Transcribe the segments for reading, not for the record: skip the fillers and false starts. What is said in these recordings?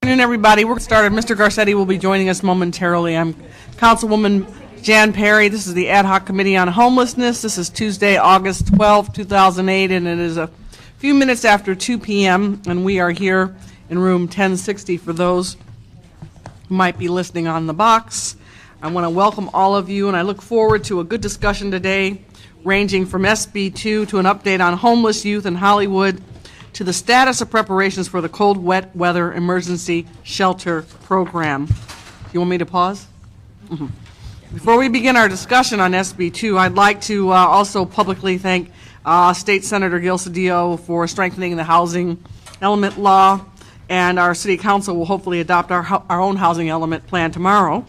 Good afternoon, everybody. We're started. Mr. Garcetti will be joining us momentarily. I'm Councilwoman Jan Perry. This is the Ad Hoc Committee on Homelessness. This is Tuesday, August 12, 2008, and it is a few minutes after 2 p.m., and we are here in room 1060 for those who might be listening on the box. I want to welcome all of you, and I look forward to a good discussion today, ranging from SB2 to an update on homeless youth in Hollywood, to the status of preparations for the cold, wet weather emergency shelter program. You want me to pause? Mm-hmm. Before we begin our discussion on SB2, I'd like to also publicly thank State Senator Gil Cedillo for strengthening the housing element law, and our City Council will hopefully adopt our own housing element plan tomorrow.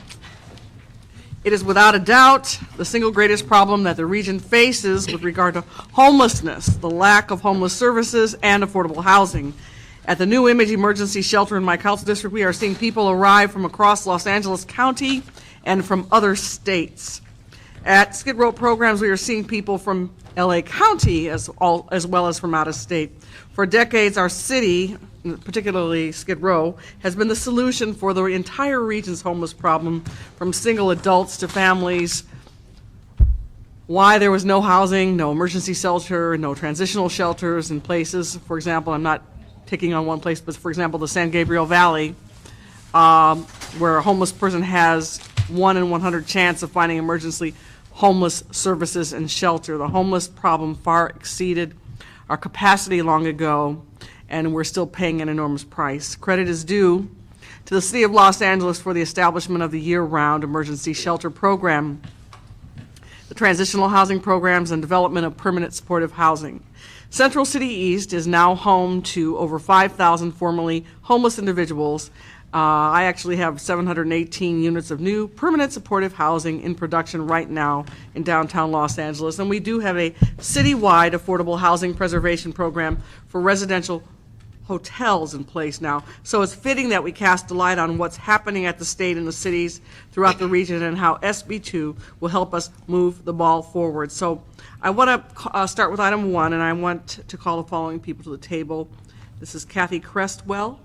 It is without a doubt the single greatest problem that the region faces with regard to homelessness, the lack of homeless services and affordable housing. At the New Image Emergency Shelter in my council district, we are seeing people arrive from across Los Angeles County and from other states. At Skid Row programs, we are seeing people from LA County as well as from out of state. For decades, our city, particularly Skid Row, has been the solution for the entire region's homeless problem, from single adults to families. Why there was no housing, no emergency shelter, no transitional shelters in places. For example, I'm not picking on one place, but for example, the San Gabriel Valley, where a homeless person has 1 in 100 chance of finding emergency homeless services and shelter. The homeless problem far exceeded our capacity long ago, and we're still paying an enormous price. Credit is due to the City of Los Angeles for the establishment of the year-round emergency shelter program, the transitional housing programs, and development of permanent supportive housing. Central City East is now home to over 5,000 formerly homeless individuals. I actually have 718 units of new permanent supportive housing in production right now in downtown Los Angeles, and we do have a citywide affordable housing preservation program for residential hotels in place now. So it's fitting that we cast a light on what's happening at the state and the cities throughout the region and how SB2 will help us move the ball forward. So I want to start with item 1, and I want to call the following people to the table. This is Kathy Crestwell.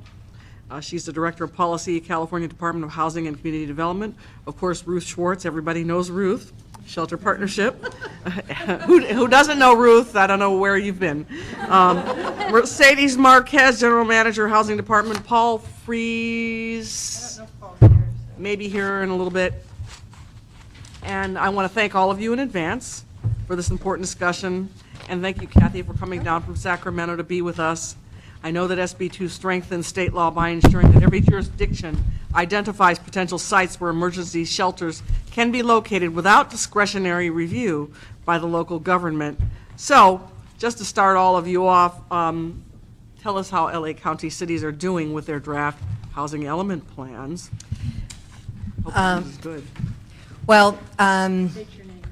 She's the Director of Policy, California Department of Housing and Community Development. Of course, Ruth Schwartz, everybody knows Ruth, Shelter Partnership. Who doesn't know Ruth? I don't know where you've been. Mercedes Marquez, General Manager, Housing Department. Paul Fries, maybe here in a little bit. And I want to thank all of you in advance for this important discussion. And thank you, Kathy, for coming down from Sacramento to be with us. I know that SB2 strengthens state law by ensuring that every jurisdiction identifies potential sites where emergency shelters can be located without discretionary review by the local government. So, just to start all of you off, tell us how LA County cities are doing with their draft housing element plans. Hopefully this is good. Well, State your name.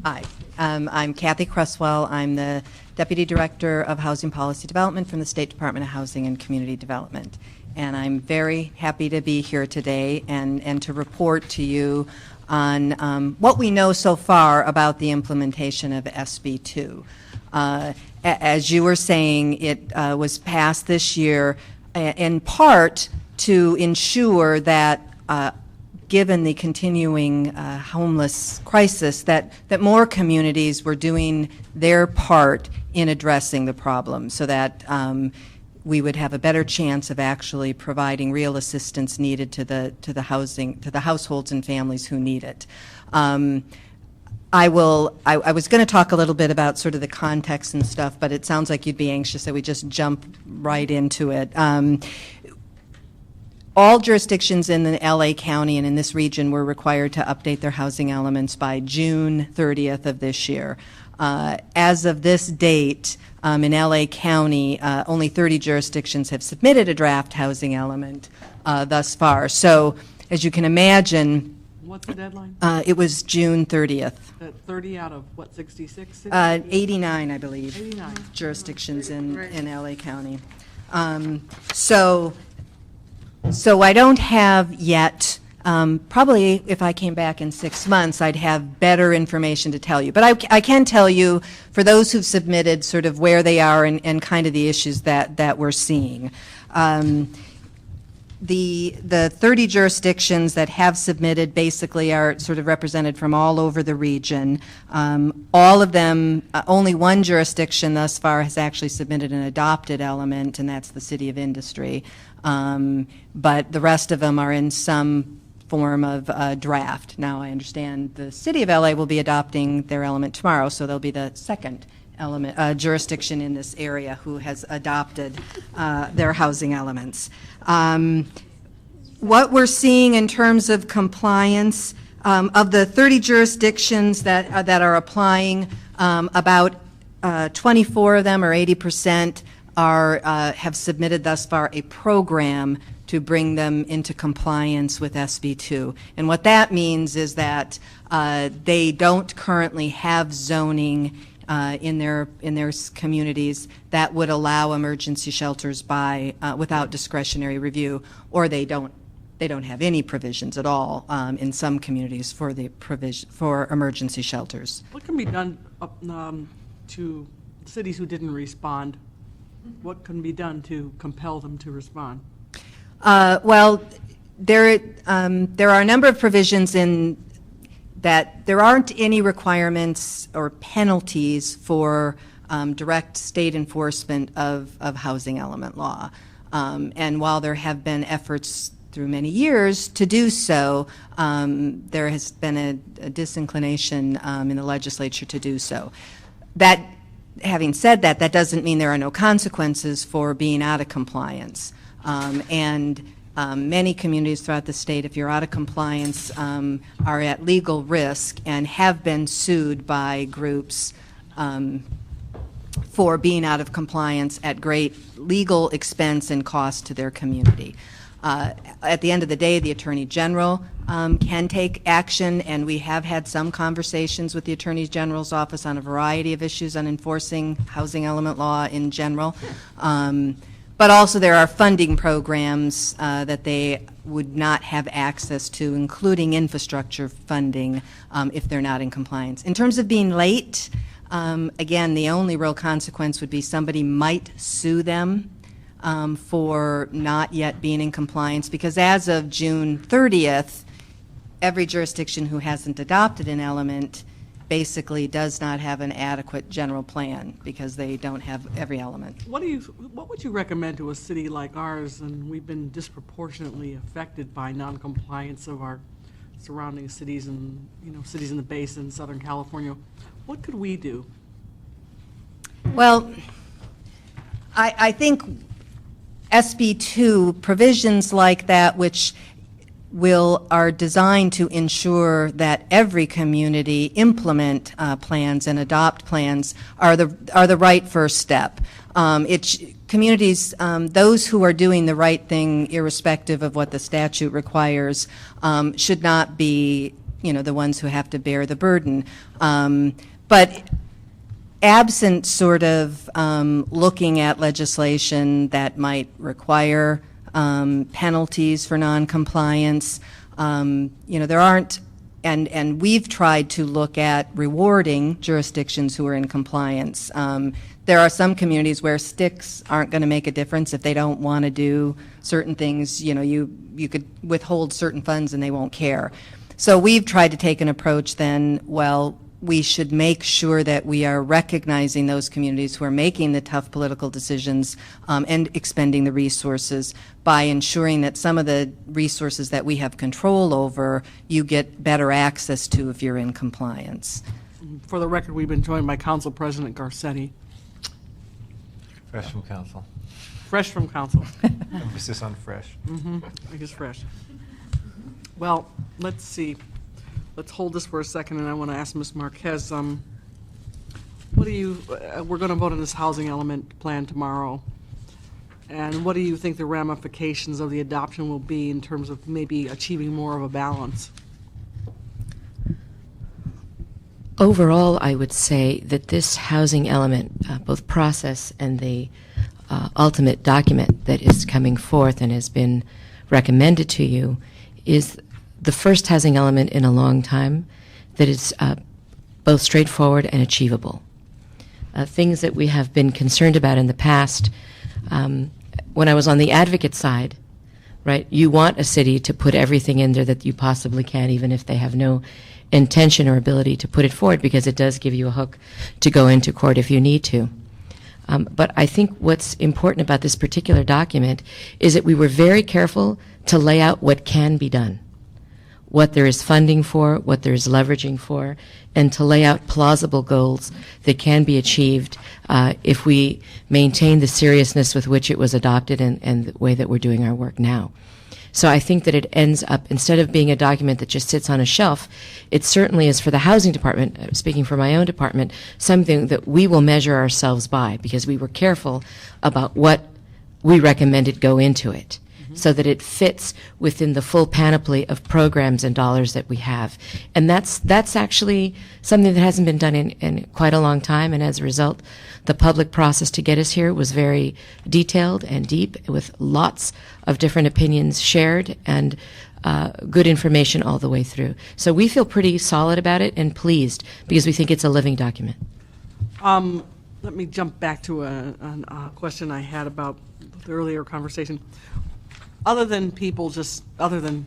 hi. I'm Kathy Crestwell. I'm the Deputy Director of Housing Policy Development from the State Department of Housing and Community Development. And I'm very happy to be here today and to report to you on what we know so far about the implementation of SB2. As you were saying, it was passed this year in part to ensure that given the continuing homeless crisis, that more communities were doing their part in addressing the problem so that we would have a better chance of actually providing real assistance needed to the households and families who need it. I was going to talk a little bit about sort of the context and stuff, but it sounds like you'd be anxious that we just jump right into it. All jurisdictions in the LA County and in this region were required to update their housing elements by June 30th of this year. As of this date, in LA County, only 30 jurisdictions have submitted a draft housing element thus far. So, as you can imagine, What's the deadline? It was June 30th. 30 out of, what, 66? 89, I believe, 89. jurisdictions in LA County. So I don't have yet, probably if I came back in 6 months, I'd have better information to tell you. But I can tell you, for those who've submitted, sort of where they are and kind of the issues that we're seeing. The 30 jurisdictions that have submitted basically are sort of represented from all over the region. All of them, only one jurisdiction thus far has actually submitted an adopted element, and that's the City of Industry. But the rest of them are in some form of draft. Now, I understand the City of LA will be adopting their element tomorrow, so they'll be the second element jurisdiction in this area who has adopted their housing elements. What we're seeing in terms of compliance, of the 30 jurisdictions that are applying, about 24 of them, or 80%, have submitted thus far a program to bring them into compliance with SB2. And what that means is that they don't currently have zoning in their communities that would allow emergency shelters without discretionary review, or they don't have any provisions at all in some communities for emergency shelters. What can be done to cities who didn't respond? What can be done to compel them to respond? Well, there are a number of provisions in that there aren't any requirements or penalties for direct state enforcement of housing element law. And while there have been efforts through many years to do so, there has been a disinclination in the legislature to do so. Having said that, that doesn't mean there are no consequences for being out of compliance. Many communities throughout the state, if you're out of compliance, are at legal risk and have been sued by groups for being out of compliance at great legal expense and cost to their community. At the end of the day, the Attorney General can take action, and we have had some conversations with the Attorney General's office on a variety of issues on enforcing housing element law in general. But also there are funding programs that they would not have access to, including infrastructure funding, if they're not in compliance. In terms of being late, again, the only real consequence would be somebody might sue them for not yet being in compliance, because as of June 30th, every jurisdiction who hasn't adopted an element basically does not have an adequate general plan because they don't have every element. What would you recommend to a city like ours, and we've been disproportionately affected by noncompliance of our surrounding cities and cities in the basin, Southern California? What could we do? Well, I think SB2 provisions like that, which are designed to ensure that every community implement plans and adopt plans, are the right first step. Communities, those who are doing the right thing, irrespective of what the statute requires, should not be, the ones who have to bear the burden. But absent sort of looking at legislation that might require penalties for noncompliance. There aren't, and we've tried to look at rewarding jurisdictions who are in compliance. There are some communities where sticks aren't going to make a difference if they don't want to do certain things. You could withhold certain funds and they won't care. So we've tried to take an approach then, well, we should make sure that we are recognizing those communities who are making the tough political decisions and expending the resources by ensuring that some of the resources that we have control over, you get better access to if you're in compliance. For the record, we've been joined by Council President Garcetti. Fresh from council. Fresh from council. Emphasis on fresh. I guess fresh. Well, let's see. Let's hold this for a second, and I want to ask Ms. Marquez, we're going to vote on this housing element plan tomorrow, and what do you think the ramifications of the adoption will be in terms of maybe achieving more of a balance? Overall, I would say that this housing element, both process and the ultimate document that is coming forth and has been recommended to you, is the first housing element in a long time that is both straightforward and achievable. Things that we have been concerned about in the past, when I was on the advocate side, right? You want a city to put everything in there that you possibly can, even if they have no intention or ability to put it forward, because it does give you a hook to go into court if you need to. But I think what's important about this particular document is that we were very careful to lay out what can be done, what there is funding for, what there is leveraging for, and to lay out plausible goals that can be achieved if we maintain the seriousness with which it was adopted and the way that we're doing our work now. So I think that it ends up, instead of being a document that just sits on a shelf, it certainly is for the housing department, speaking for my own department, something that we will measure ourselves by, because we were careful about what we recommended go into it, so that it fits within the full panoply of programs and dollars that we have. And that's actually something that hasn't been done in quite a long time, and as a result, the public process to get us here was very detailed and deep, with lots of different opinions shared and good information all the way through. So we feel pretty solid about it and pleased, because we think it's a living document. Let me jump back to a question I had about the earlier conversation. Other than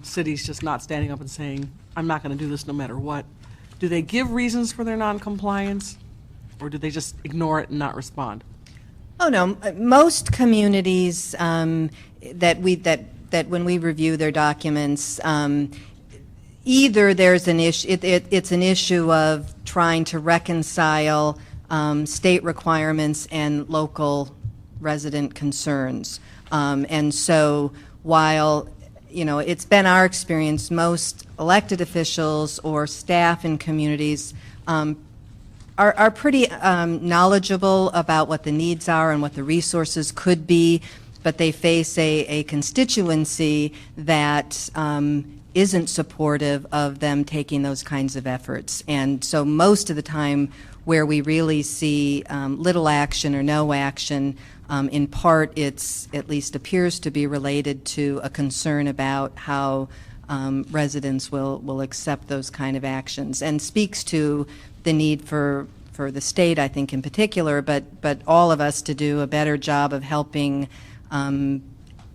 cities just not standing up and saying, I'm not going to do this no matter what, do they give reasons for their noncompliance, or do they just ignore it and not respond? Oh, no. Most communities that when we review their documents, either there's an issue, it's an issue of trying to reconcile state requirements and local resident concerns. And so while, it's been our experience, most elected officials or staff in communities are pretty knowledgeable about what the needs are and what the resources could be, but they face a constituency that isn't supportive of them taking those kinds of efforts. And so most of the time where we really see little action or no action, in part it's at least appears to be related to a concern about how residents will accept those kind of actions, and speaks to the need for the state, I think, in particular, but all of us to do a better job of helping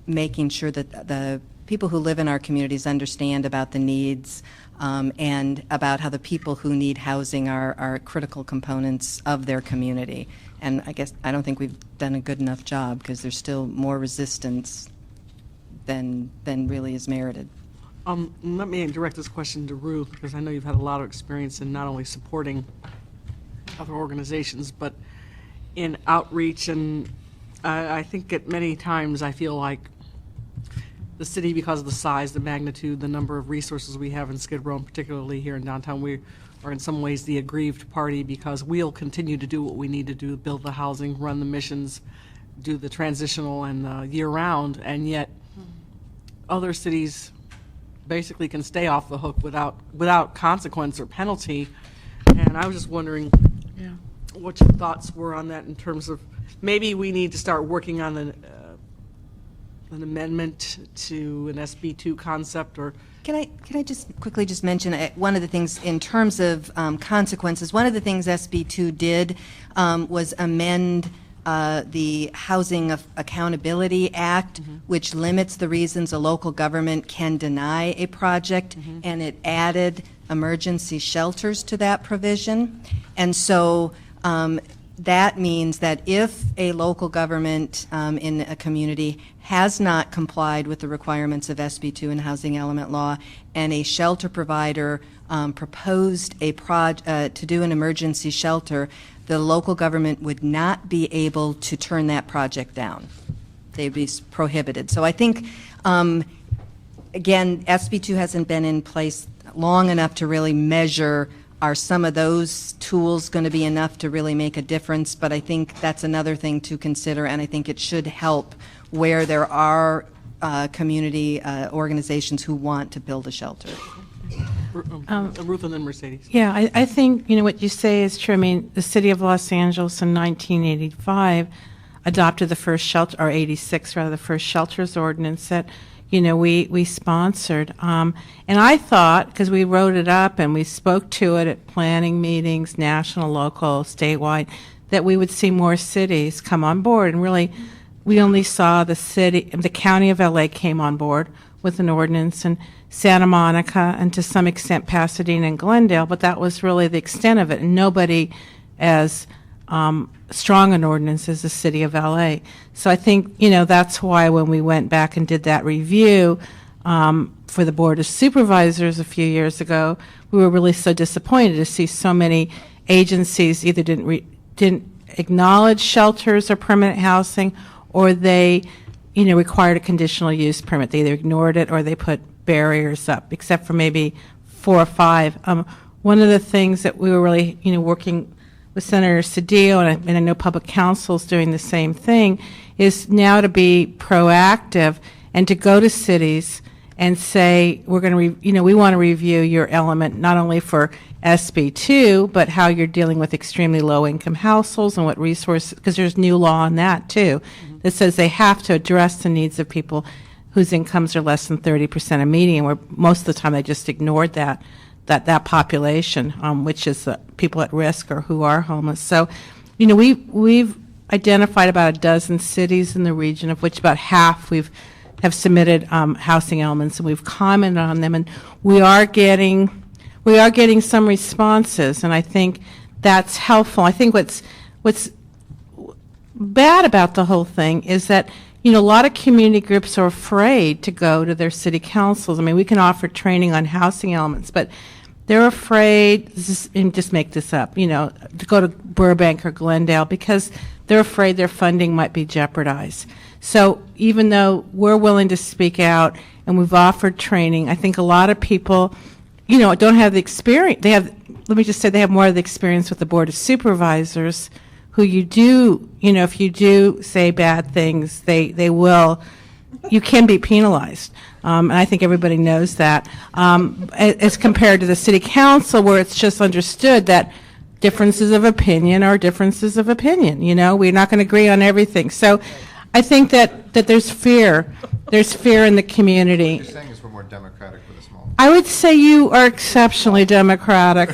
making sure that the people who live in our communities understand about the needs and about how the people who need housing are critical components of their community. And I guess I don't think we've done a good enough job, because there's still more resistance than really is merited. Let me direct this question to Ruth, because I know you've had a lot of experience in not only supporting other organizations, but in outreach. And I think at many times I feel like the city, because of the size, the magnitude, the number of resources we have in Skid Row, and particularly here in downtown, we are in some ways the aggrieved party, because we'll continue to do what we need to do, build the housing, run the missions, do the transitional and year-round, and yet other cities basically can stay off the hook without consequence or penalty. And I was just wondering what your thoughts were on that, in terms of maybe we need to start working on an amendment to an SB2 concept. Or Can I just quickly just mention one of the things in terms of consequences? One of the things SB2 did was amend the Housing Accountability Act, which limits the reasons a local government can deny a project, and it added emergency shelters to that provision. And so that means that if a local government in a community has not complied with the requirements of SB2 and housing element law, and a shelter provider proposed to do an emergency shelter, the local government would not be able to turn that project down. They'd be prohibited. So I think, again, SB2 hasn't been in place long enough to really measure, are some of those tools going to be enough to really make a difference? But I think that's another thing to consider, and I think it should help where there are community organizations who want to build a shelter. Ruth and then Mercedes. Yeah, I think, what you say is true. I mean, the city of Los Angeles in 1985 adopted the first shelter, or 86 rather, the first shelters ordinance that, we sponsored. And I thought, because we wrote it up and we spoke to it at planning meetings, national, local, statewide, that we would see more cities come on board and really we only saw the county of LA came on board with an ordinance, and Santa Monica, and to some extent Pasadena and Glendale, but that was really the extent of it, and nobody as strong an ordinance as the city of LA. So I think, that's why when we went back and did that review for the Board of Supervisors a few years ago, we were really so disappointed to see so many agencies either didn't acknowledge shelters or permanent housing, or they, required a conditional use permit. They either ignored it or they put barriers up, except for maybe 4 or 5. One of the things that we were really, working with Senator Cedillo, and I know public council's doing the same thing, is now to be proactive and to go to cities and say, we're going to, we want to review your element not only for SB2, but how you're dealing with extremely low-income households and what resources, because there's new law on that too, that says they have to address the needs of people whose incomes are less than 30% of median, where most of the time they just ignored that population, which is people at risk or who are homeless. So, we've identified about a dozen cities in the region, of which about half have submitted housing elements, and we've commented on them, and we are getting some responses, and I think that's helpful. I think what's bad about the whole thing is that a lot of community groups are afraid to go to their city councils. I mean, we can offer training on housing elements, but they're afraid, and just make this up, to go to Burbank or Glendale because they're afraid their funding might be jeopardized. So even though we're willing to speak out and we've offered training, I think a lot of people, don't have the experience. Let me just say, they have more of the experience with the Board of Supervisors, who you do, if you do say bad things, you can be penalized. And I think everybody knows that, as compared to the city council, where it's just understood that differences of opinion are differences of opinion. We're not going to agree on everything. So I think that there's fear. There's fear in the community. What you're saying is we're more democratic with a small. I would say you are exceptionally democratic.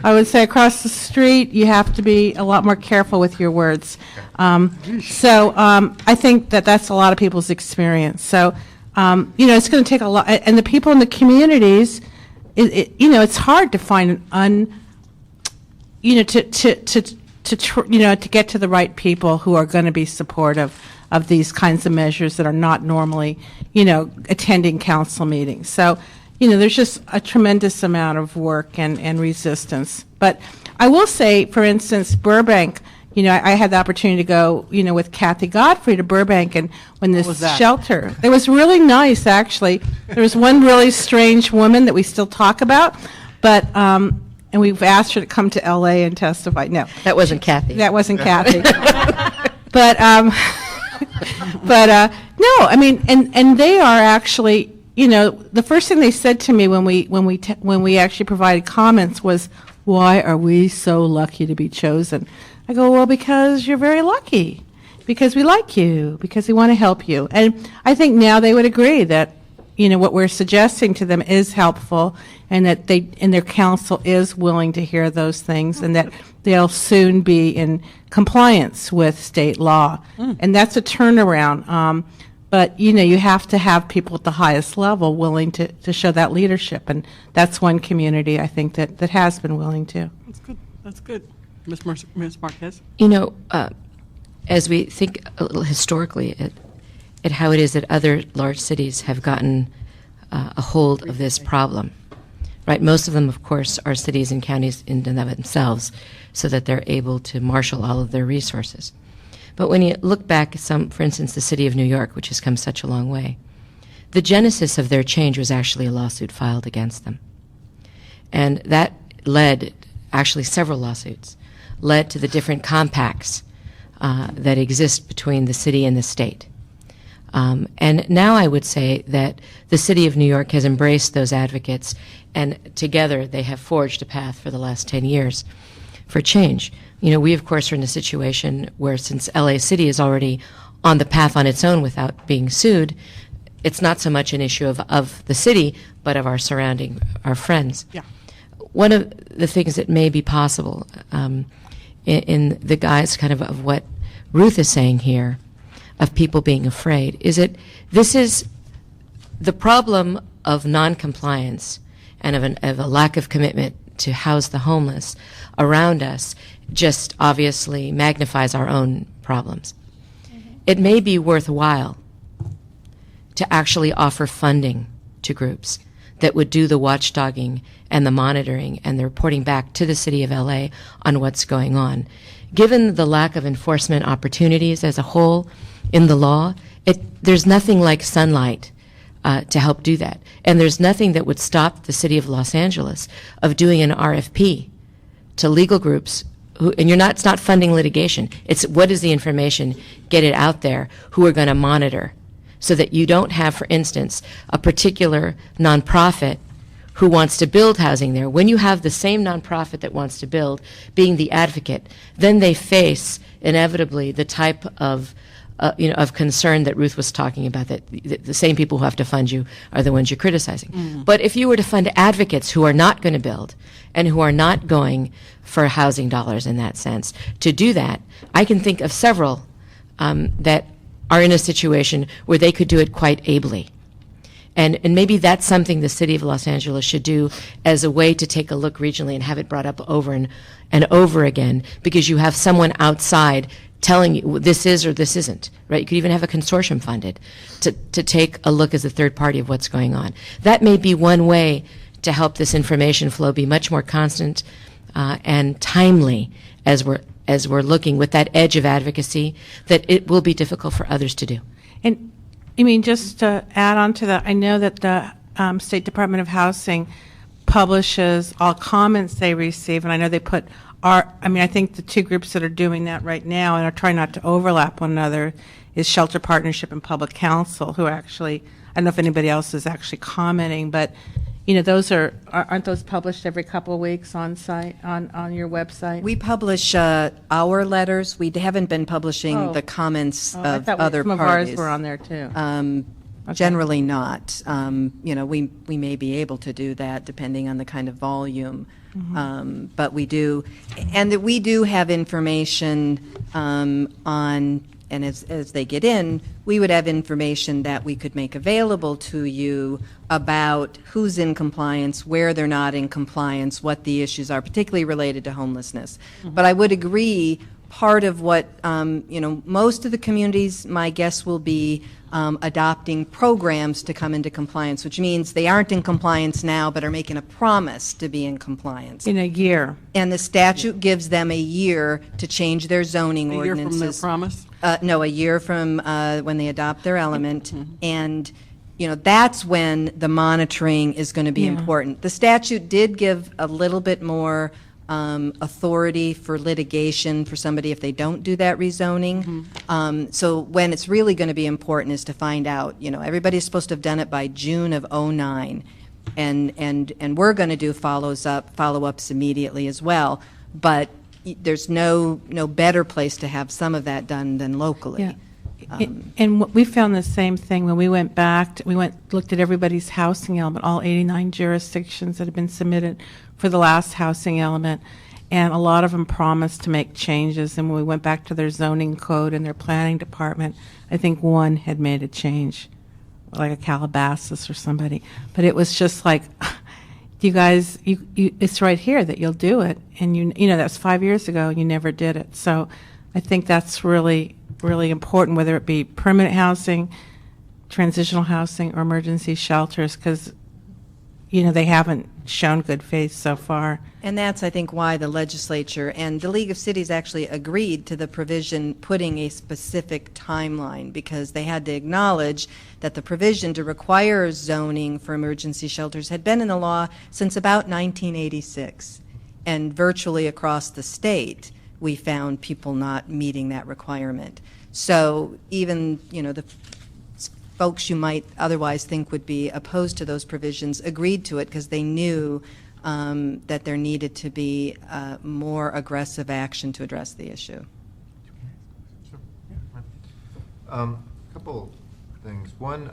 I would say across the street, you have to be a lot more careful with your words. So I think that's a lot of people's experience. So, it's going to take a lot. And the people in the communities, it's hard to find to get to the right people who are going to be supportive of these kinds of measures that are not normally, attending council meetings. So, there's just a tremendous amount of work and resistance. But I will say, for instance, Burbank, I had the opportunity to go, with Kathy Godfrey to Burbank, and when this was that? shelter, it was really nice, actually. There was one really strange woman that we still talk about, but, and we've asked her to come to LA and testify. No. That wasn't Kathy. That wasn't Kathy. But, no, I mean, and they are actually, the first thing they said to me when we actually provided comments was, "Why are we so lucky to be chosen?" I go, "Well, because you're very lucky, because we like you, because we want to help you." And I think now they would agree that, what we're suggesting to them is helpful, and that their council is willing to hear those things, and that they'll soon be in compliance with state law. And that's a turnaround. But, you have to have people at the highest level willing to show that leadership. And that's one community, I think, that has been willing to. That's good. That's good. Ms. Marquez? As we think a little historically at how it is that other large cities have gotten a hold of this problem, right? Most of them, of course, are cities and counties in and of themselves, so that they're able to marshal all of their resources. But when you look back at for instance, the city of New York, which has come such a long way, the genesis of their change was actually a lawsuit filed against them. And that led, actually several lawsuits, led to the different compacts that exist between the city and the state. And now I would say that the city of New York has embraced those advocates, and together they have forged a path for the last 10 years for change. We, of course, are in a situation where, since LA City is already on the path on its own without being sued, it's not so much an issue of the city, but of our friends. Yeah. One of the things that may be possible in the guise kind of what Ruth is saying here, of people being afraid is that this is the problem of noncompliance and of a lack of commitment to house the homeless around us just obviously magnifies our own problems. It may be worthwhile to actually offer funding to groups that would do the watchdogging and the monitoring and the reporting back to the City of LA on what's going on. Given the lack of enforcement opportunities as a whole in the law, there's nothing like sunlight to help do that. And there's nothing that would stop the City of Los Angeles of doing an RFP to legal groups and it's not funding litigation. It's what is the information, get it out there, who are going to monitor, so that you don't have, for instance, a particular nonprofit who wants to build housing there. When you have the same nonprofit that wants to build being the advocate, then they face inevitably the type of of concern that Ruth was talking about, that the same people who have to fund you are the ones you're criticizing. But if you were to fund advocates who are not going to build and who are not going for housing dollars in that sense, to do that, I can think of several that are in a situation where they could do it quite ably. And maybe that's something the City of Los Angeles should do as a way to take a look regionally and have it brought up over and over again, because you have someone outside telling you this is or this isn't, right? You could even have a consortium funded to take a look as a third party of what's going on. That may be one way to help this information flow be much more constant and timely as we're looking with that edge of advocacy that it will be difficult for others to do. And I mean, just to add on to that, I know that the State Department of Housing publishes all comments they receive, and I know they put I think the two groups that are doing that right now and are trying not to overlap one another is Shelter Partnership and Public Counsel, who actually, I don't know if anybody else is actually commenting, but those aren't those published every couple of weeks on site, on your website? We publish our letters. We haven't been publishing the comments of other some parties. Of ours were on there too. Okay. Generally not. We may be able to do that depending on the kind of volume. But we do, and that we do have information on, and as they get in, we would have information that we could make available to you about who's in compliance, where they're not in compliance, what the issues are, particularly related to homelessness. But I would agree, part of what, most of the communities, my guess will be adopting programs to come into compliance, which means they aren't in compliance now but are making a promise to be in compliance. In a year. And the statute gives them a year to change their zoning A year ordinances. from their promise? No, a year from when they adopt their element. And, that's when the monitoring is going to be important. The statute did give a little bit more authority for litigation for somebody if they don't do that rezoning. So when it's really going to be important is to find out, everybody's supposed to have done it by June of '09, and we're going to do follow-ups immediately as well. But there's no better place to have some of that done than locally. Yeah. And we found the same thing when we went back. Looked at everybody's housing element, all 89 jurisdictions that have been submitted for the last housing element, and a lot of them promised to make changes. And when we went back to their zoning code and their planning department, I think one had made a change, like a Calabasas or somebody. But it was just like, you guys, it's right here that you'll do it, and that was 5 years ago, and you never did it. So I think that's really important, whether it be permanent housing, transitional housing, or emergency shelters, because they haven't shown good faith so far. And that's, I think, why the legislature and the League of Cities actually agreed to the provision putting a specific timeline, because they had to acknowledge that the provision to require zoning for emergency shelters had been in the law since about 1986. And virtually across the state, we found people not meeting that requirement. So even, the folks you might otherwise think would be opposed to those provisions agreed to it because they knew that there needed to be more aggressive action to address the issue. A couple things. One,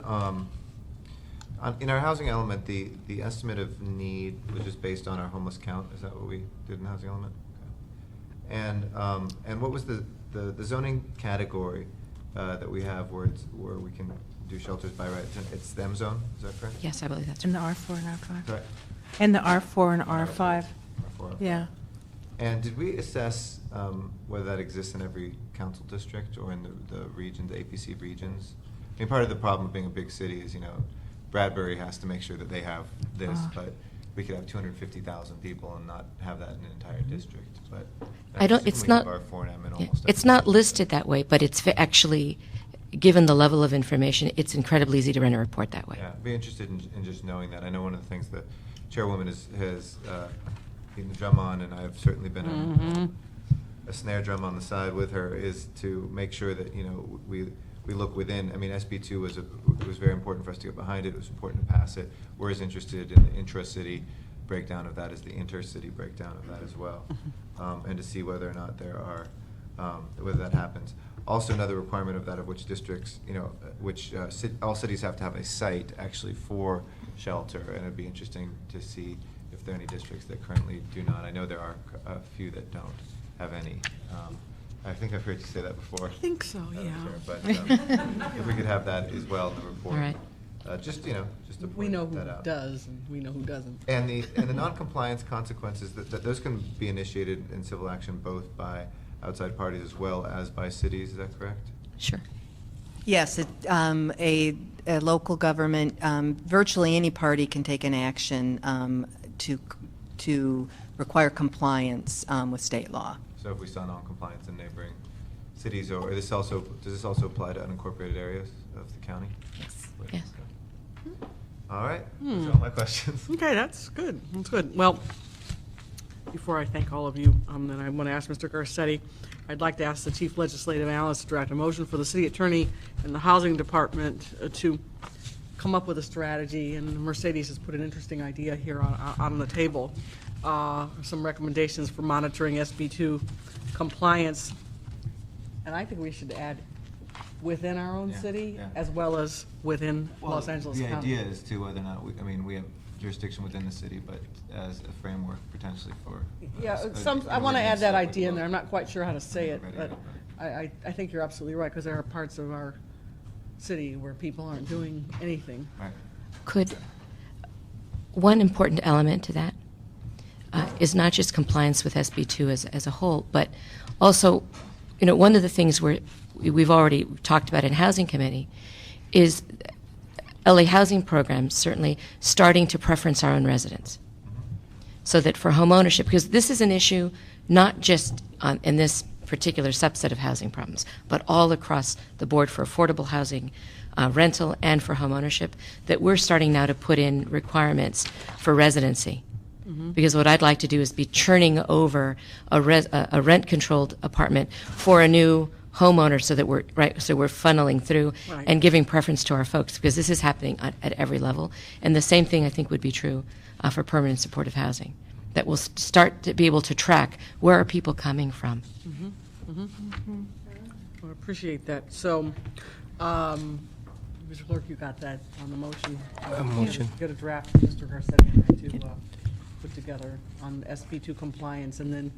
in our housing element, the estimate of need was just based on our homeless count. Is that what we did in the housing element? Okay. And what was the zoning category that we have where we can do shelters by right. It's the M zone, is that correct? Yes, I believe that's In right. the R4 and R5. Correct. And the R4 and R5. R4. Yeah. And did we assess whether that exists in every council district or in the region, the APC regions? I mean, part of the problem of being a big city is, Bradbury has to make sure that they have this, but we could have 250,000 people and not have that in an entire district. But I don't. It's not. It's not listed that way, but it's actually, given the level of information, it's incredibly easy to run a report that way. Yeah, I'd be interested in just knowing that. I know one of the things that Chairwoman has been the drum on, and I've certainly been a snare drum on the side with her, is to make sure that we look within. I mean, SB2 was very important for us to get behind it. It was important to pass it. We're as interested in the intra-city breakdown of that as the intercity breakdown of that as well, and to see whether or not there are whether that happens. Also, another requirement of that, of which districts, all cities have to have a site actually for shelter, and it'd be interesting to see if there are any districts that currently do not. I know there are a few that don't have any. I think I've heard you say that before. I think so, yeah. But if we could have that as well in the report. All right. Just to We point know who that out. does, and we know who doesn't. And the non-compliance consequences, that those can be initiated in civil action both by outside parties as well as by cities, is that correct? Sure. Yes, a local government, virtually any party can take an action to require compliance with state law. So if we saw non-compliance in neighboring cities, or does this also apply to unincorporated areas of the county? Yes. Yes. All right, those are all my questions. Okay, that's good. That's good. Well, before I thank all of you, then I want to ask Mr. Garcetti, I'd like to ask the Chief Legislative Analyst to draft a motion for the City Attorney and the Housing Department to come up with a strategy, and Mercedes has put an interesting idea here on the table. Some recommendations for monitoring SB2 compliance. And I think we should add within our own city yeah. as well as within Los Angeles The County. idea is to whether or not, we have jurisdiction within the city, but as a framework potentially for. Yeah, I want to add that idea in there. I'm not quite sure how to say it, but I think you're absolutely right, because there are parts of our city where people aren't doing anything. Right. Could one important element to that is not just compliance with SB2 as a whole, but also, one of the things we've already talked about in Housing Committee is LA housing programs certainly starting to preference our own residents, so that for home ownership, because this is an issue not just in this particular subset of housing problems, but all across the board for affordable housing, rental, and for home ownership, that we're starting now to put in requirements for residency. Because what I'd like to do is be churning over a rent-controlled apartment for a new homeowner, so that we're funneling through Right. and giving preference to our folks, because this is happening at every level. And the same thing I think would be true for permanent supportive housing, that we'll start to be able to track where are people coming from. I appreciate that. So, Mr. Clerk, you got that on the motion? Motion. Get a draft, for Mr. Garcetti and I to put together on SB2 compliance, and then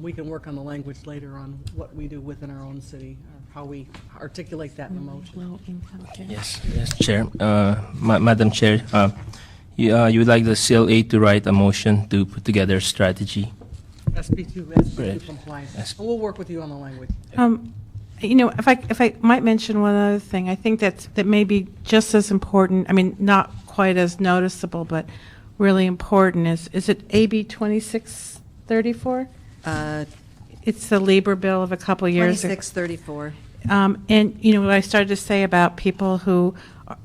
we can work on the language later on what we do within our own city, or how we articulate that in the motion. Yes, Chair. Madam Chair, you would like the CLA to write a motion to put together a strategy. SB2 Right. compliance. Yes. And we'll work with you on the language. If I might mention one other thing, I think that may be just as important, not quite as noticeable, but really important, is it AB 2634? It's the labor bill of a couple of years ago. 2634. And, what I started to say about people who,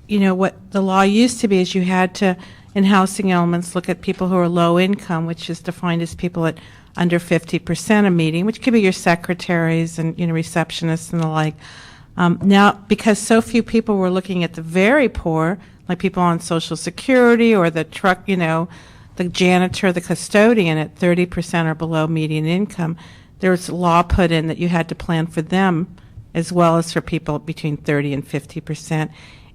what the law used to be is you had to, in housing elements, look at people who are low income, which is defined as people at under 50% of median, which could be your secretaries and, receptionists and the like. Now, because so few people were looking at the very poor, like people on Social Security or the truck, the janitor, the custodian at 30% or below median income, there was law put in that you had to plan for them as well as for people between 30 and 50%.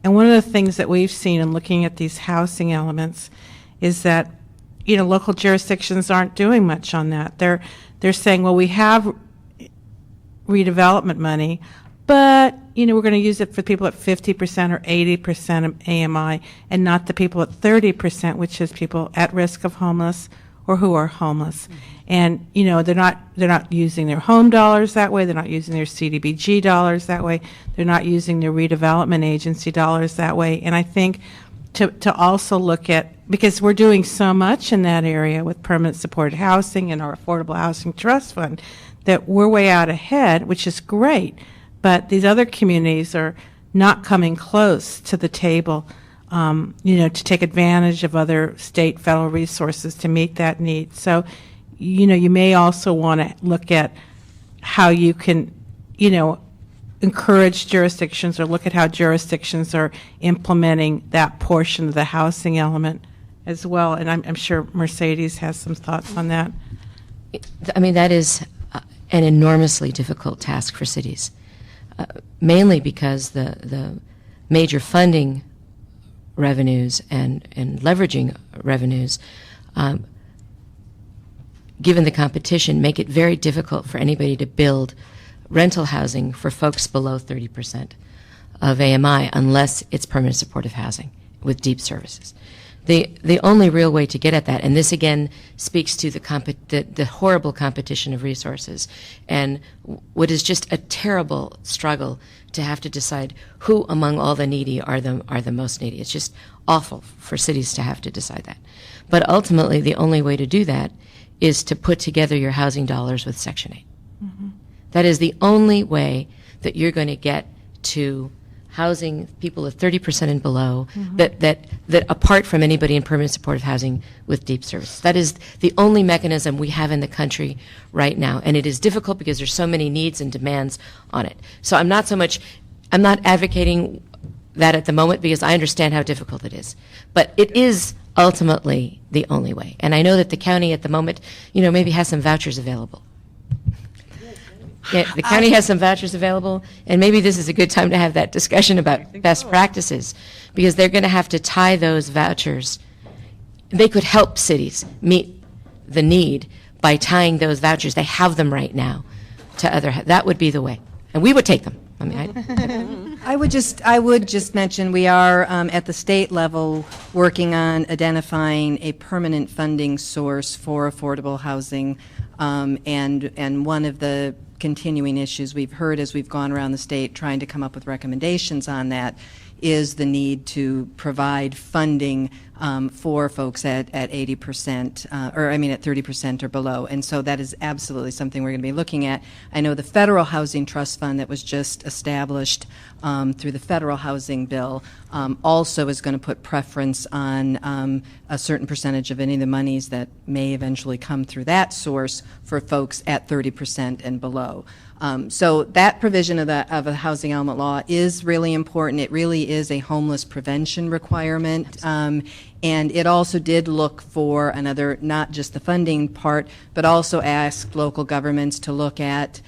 And one of the things that we've seen in looking at these housing elements is that, local jurisdictions aren't doing much on that. They're saying, well, we have redevelopment money, but, we're going to use it for people at 50% or 80% of AMI and not the people at 30%, which is people at risk of homeless or who are homeless. And, they're not using their home dollars that way. They're not using their CDBG dollars that way. They're not using their redevelopment agency dollars that way. And I think to also look at, because we're doing so much in that area with permanent supported housing and our affordable housing trust fund, that we're way out ahead, which is great. But these other communities are not coming close to the table, to take advantage of other state, federal resources to meet that need. So, you may also want to look at how you can, encourage jurisdictions or look at how jurisdictions are implementing that portion of the housing element as well. And I'm sure Mercedes has some thoughts on that. I mean, that is an enormously difficult task for cities, mainly because the major funding revenues and leveraging revenues, given the competition, make it very difficult for anybody to build rental housing for folks below 30% of AMI unless it's permanent supportive housing with deep services. The only real way to get at that, and this again speaks to the horrible competition of resources and what is just a terrible struggle to have to decide who among all the needy are the most needy. It's just awful for cities to have to decide that. But ultimately, the only way to do that is to put together your housing dollars with Section 8. Mm-hmm. That is the only way that you're going to get to housing people of 30% and below, mm-hmm. that apart from anybody in permanent supportive housing with deep service. That is the only mechanism we have in the country right now. And it is difficult because there's so many needs and demands on it. So I'm not advocating that at the moment because I understand how difficult it is. But it is ultimately the only way. And I know that the county at the moment, maybe has some vouchers available. Yeah, the county has some vouchers available, and maybe this is a good time to have that discussion about best practices, because they're going to have to tie those vouchers. They could help cities meet the need by tying those vouchers. They have them right now to other. That would be the way, and we would take them. I mean, I would just mention we are at the state level working on identifying a permanent funding source for affordable housing, and one of the continuing issues we've heard as we've gone around the state trying to come up with recommendations on that is the need to provide funding for folks at 80%, at 30% or below. And so that is absolutely something we're going to be looking at. I know the Federal Housing Trust Fund that was just established through the Federal Housing Bill also is going to put preference on a certain percentage of any of the monies that may eventually come through that source for folks at 30% and below. So that provision of a housing element law is really important. It really is a homeless prevention requirement. And it also did look for another, not just the funding part, but also asked local governments to look at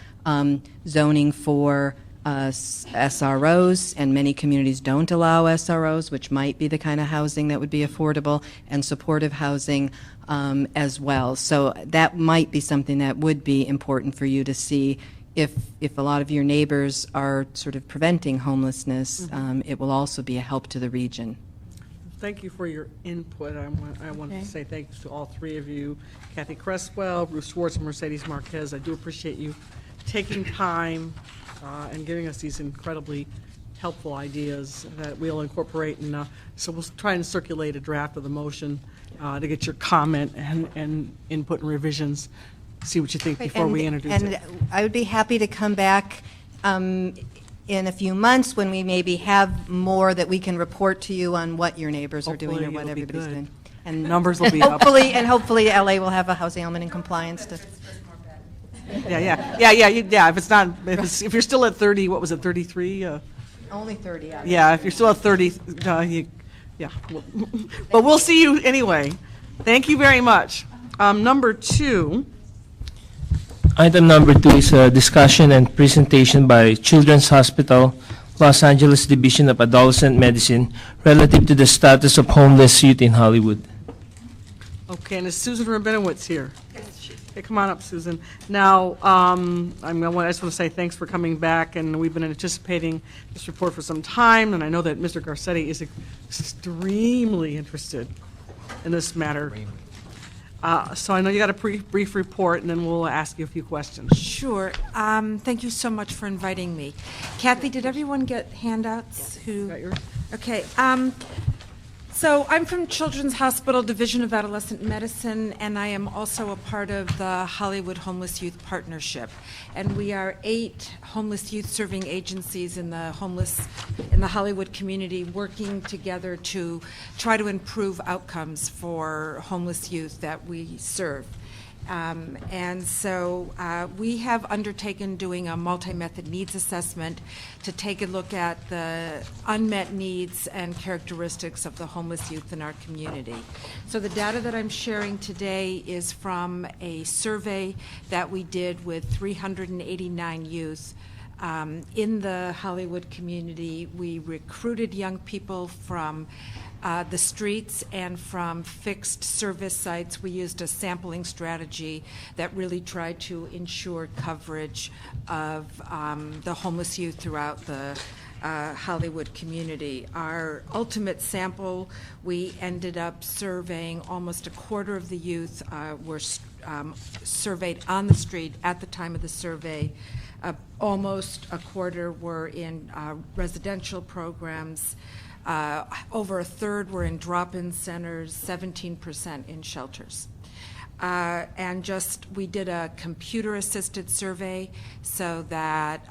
zoning for SROs, and many communities don't allow SROs, which might be the kind of housing that would be affordable, and supportive housing as well. So that might be something that would be important for you to see. If a lot of your neighbors are sort of preventing homelessness, it will also be a help to the region. Thank you for your input. I want to say thanks to all three of you, Kathy Crestwell, Bruce Schwartz, and Mercedes Marquez. I do appreciate you taking time and giving us these incredibly helpful ideas that we'll incorporate. And so we'll try and circulate a draft of the motion to get your comment and input and revisions. See what you think before we introduce it. And I would be happy to come back in a few months when we maybe have more that we can report to you on what your neighbors are doing or what everybody's doing. And numbers will be up. Hopefully LA will have a housing element in compliance to. Yeah. If you're still at 30, what was it, 33? Only 30. Yeah, if you're still at 30, but we'll see you anyway. Thank you very much. Number 2. Item number 2 is a discussion and presentation by Children's Hospital, Los Angeles Division of Adolescent Medicine relative to the status of homeless youth in Hollywood. Okay, and is Susan Rabinowitz here? Okay, come on up, Susan. Now, I just want to say thanks for coming back, and we've been anticipating this report for some time, and I know that Mr. Garcetti is extremely interested in this matter. So I know you got a brief report, and then we'll ask you a few questions. Sure. Thank you so much for inviting me. Kathy, did everyone get handouts? Got yours? Okay. So I'm from Children's Hospital Division of Adolescent Medicine, and I am also a part of the Hollywood Homeless Youth Partnership. And we are 8 homeless youth serving agencies in the Hollywood community working together to try to improve outcomes for homeless youth that we serve. And so we have undertaken doing a multi-method needs assessment to take a look at the unmet needs and characteristics of the homeless youth in our community. So the data that I'm sharing today is from a survey that we did with 389 youth. In the Hollywood community, we recruited young people from the streets and from fixed service sites. We used a sampling strategy that really tried to ensure coverage of the homeless youth throughout the Hollywood community. Our ultimate sample, we ended up surveying almost a quarter of the youth were surveyed on the street at the time of the survey. Almost a quarter were in residential programs. Over a third were in drop-in centers, 17% in shelters. And we did a computer-assisted survey so that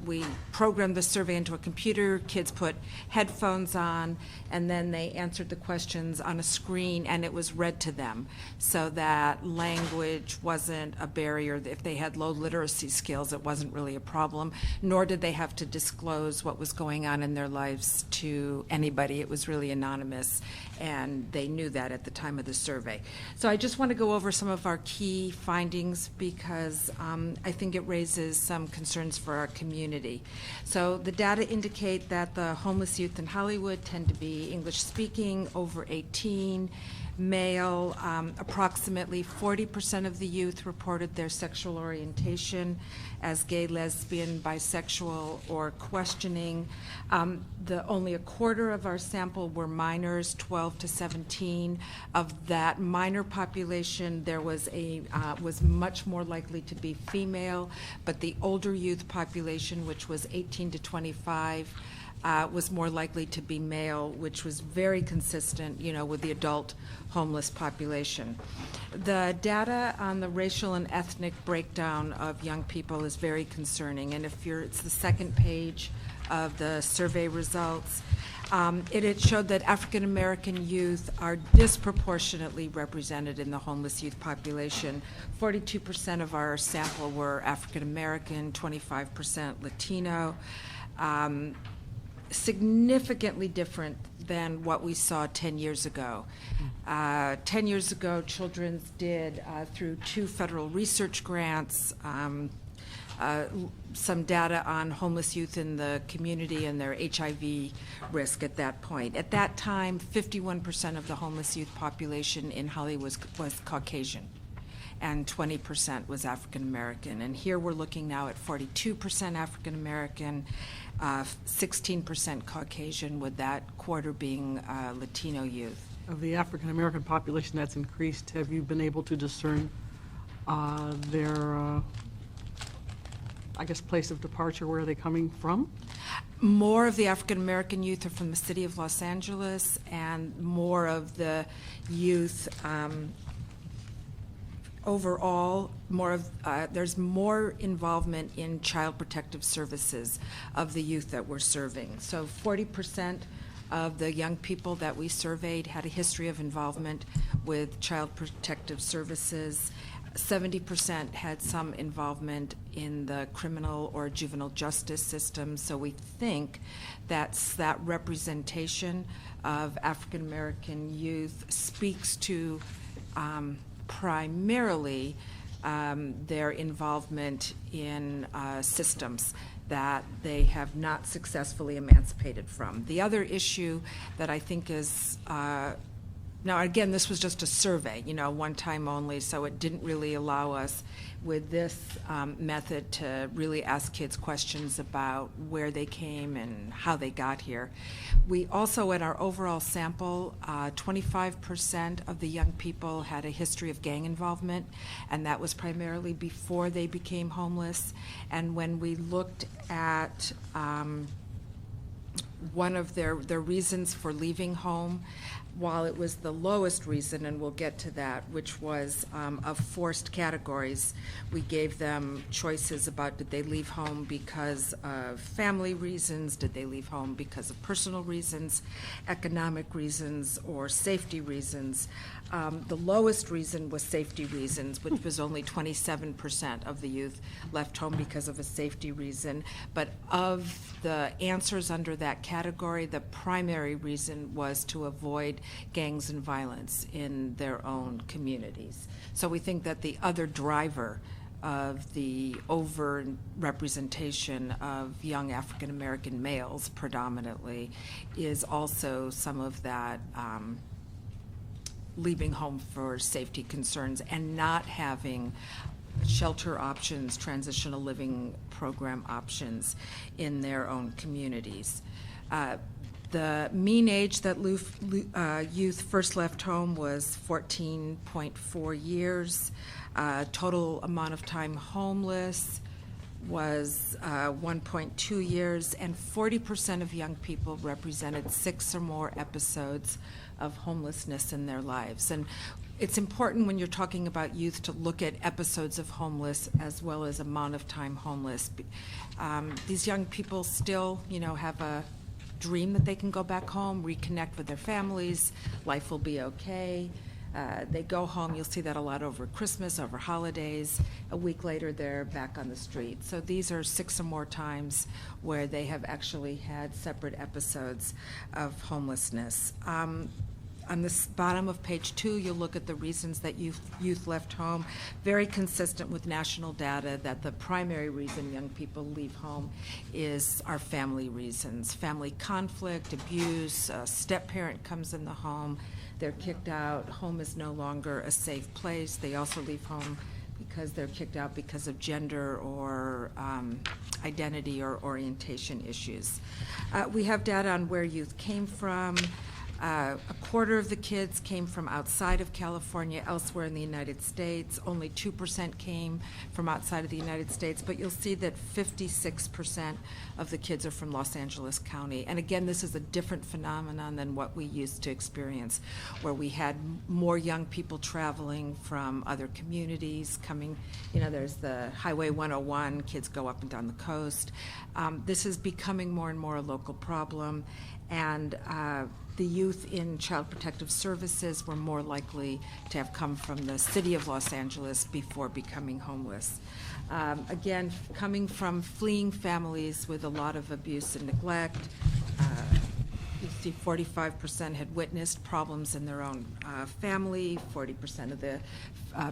we programmed the survey into a computer, kids put headphones on, and then they answered the questions on a screen, and it was read to them, so that language wasn't a barrier. If they had low literacy skills, it wasn't really a problem, nor did they have to disclose what was going on in their lives to anybody. It was really anonymous, and they knew that at the time of the survey. So I just want to go over some of our key findings because I think it raises some concerns for our community. So the data indicate that the homeless youth in Hollywood tend to be English speaking, over 18, male. Approximately 40% of the youth reported their sexual orientation as gay, lesbian, bisexual, or questioning. Only a quarter of our sample were minors, 12 to 17. Of that minor population, there was much more likely to be female, but the older youth population, which was 18 to 25, was more likely to be male, which was very consistent, with the adult homeless population. The data on the racial and ethnic breakdown of young people is very concerning, and it's the second page of the survey results. It showed that African American youth are disproportionately represented in the homeless youth population. 42% of our sample were African American, 25% Latino. Significantly different than what we saw 10 years ago. 10 years ago, Children's did, through 2 federal research grants, some data on homeless youth in the community and their HIV risk at that point. At that time, 51% of the homeless youth population in Hollywood was Caucasian, and 20% was African American. And here we're looking now at 42% African American, 16% Caucasian, with that quarter being Latino youth. Of the African American population that's increased, have you been able to discern their, place of departure? Where are they coming from? More of the African American youth are from the city of Los Angeles, and more of the youth overall, there's more involvement in child protective services of the youth that we're serving. So 40% of the young people that we surveyed had a history of involvement with child protective services. 70% had some involvement in the criminal or juvenile justice system. So we think that representation of African American youth speaks to primarily their involvement in systems that they have not successfully emancipated from. The other issue that I think is Now, again, this was just a survey, one time only, so it didn't really allow us with this method to really ask kids questions about where they came and how they got here. We also, in our overall sample, 25% of the young people had a history of gang involvement, and that was primarily before they became homeless. And when we looked at one of their reasons for leaving home, while it was the lowest reason, and we'll get to that, which was of forced categories, we gave them choices about did they leave home because of family reasons, did they leave home because of personal reasons, economic reasons, or safety reasons. The lowest reason was safety reasons, which was only 27% of the youth left home because of a safety reason. But of the answers under that category, the primary reason was to avoid gangs and violence in their own communities. So we think that the other driver of the over-representation of young African American males predominantly is also some of that leaving home for safety concerns and not having shelter options, transitional living program options in their own communities. The mean age that youth first left home was 14.4 years. Total amount of time homeless was 1.2 years, and 40% of young people represented 6 or more episodes of homelessness in their lives. And it's important when you're talking about youth to look at episodes of homeless as well as amount of time homeless. These young people still, have a dream that they can go back home, reconnect with their families, life will be okay. They go home, you'll see that a lot over Christmas, over holidays. A week later, they're back on the street. So these are 6 or more times where they have actually had separate episodes of homelessness. On the bottom of page 2, you'll look at the reasons that youth left home. Very consistent with national data that the primary reason young people leave home are family reasons. Family conflict, abuse, a step-parent comes in the home, they're kicked out, home is no longer a safe place. They also leave home because they're kicked out because of gender or identity or orientation issues. We have data on where youth came from. A quarter of the kids came from outside of California, elsewhere in the United States. Only 2% came from outside of the United States, but you'll see that 56% of the kids are from Los Angeles County. And again, this is a different phenomenon than what we used to experience, where we had more young people traveling from other communities coming. There's the Highway 101, kids go up and down the coast. This is becoming more and more a local problem, and the youth in Child Protective Services were more likely to have come from the city of Los Angeles before becoming homeless. Again, coming from fleeing families with a lot of abuse and neglect. You see 45% had witnessed problems in their own family, 40% of the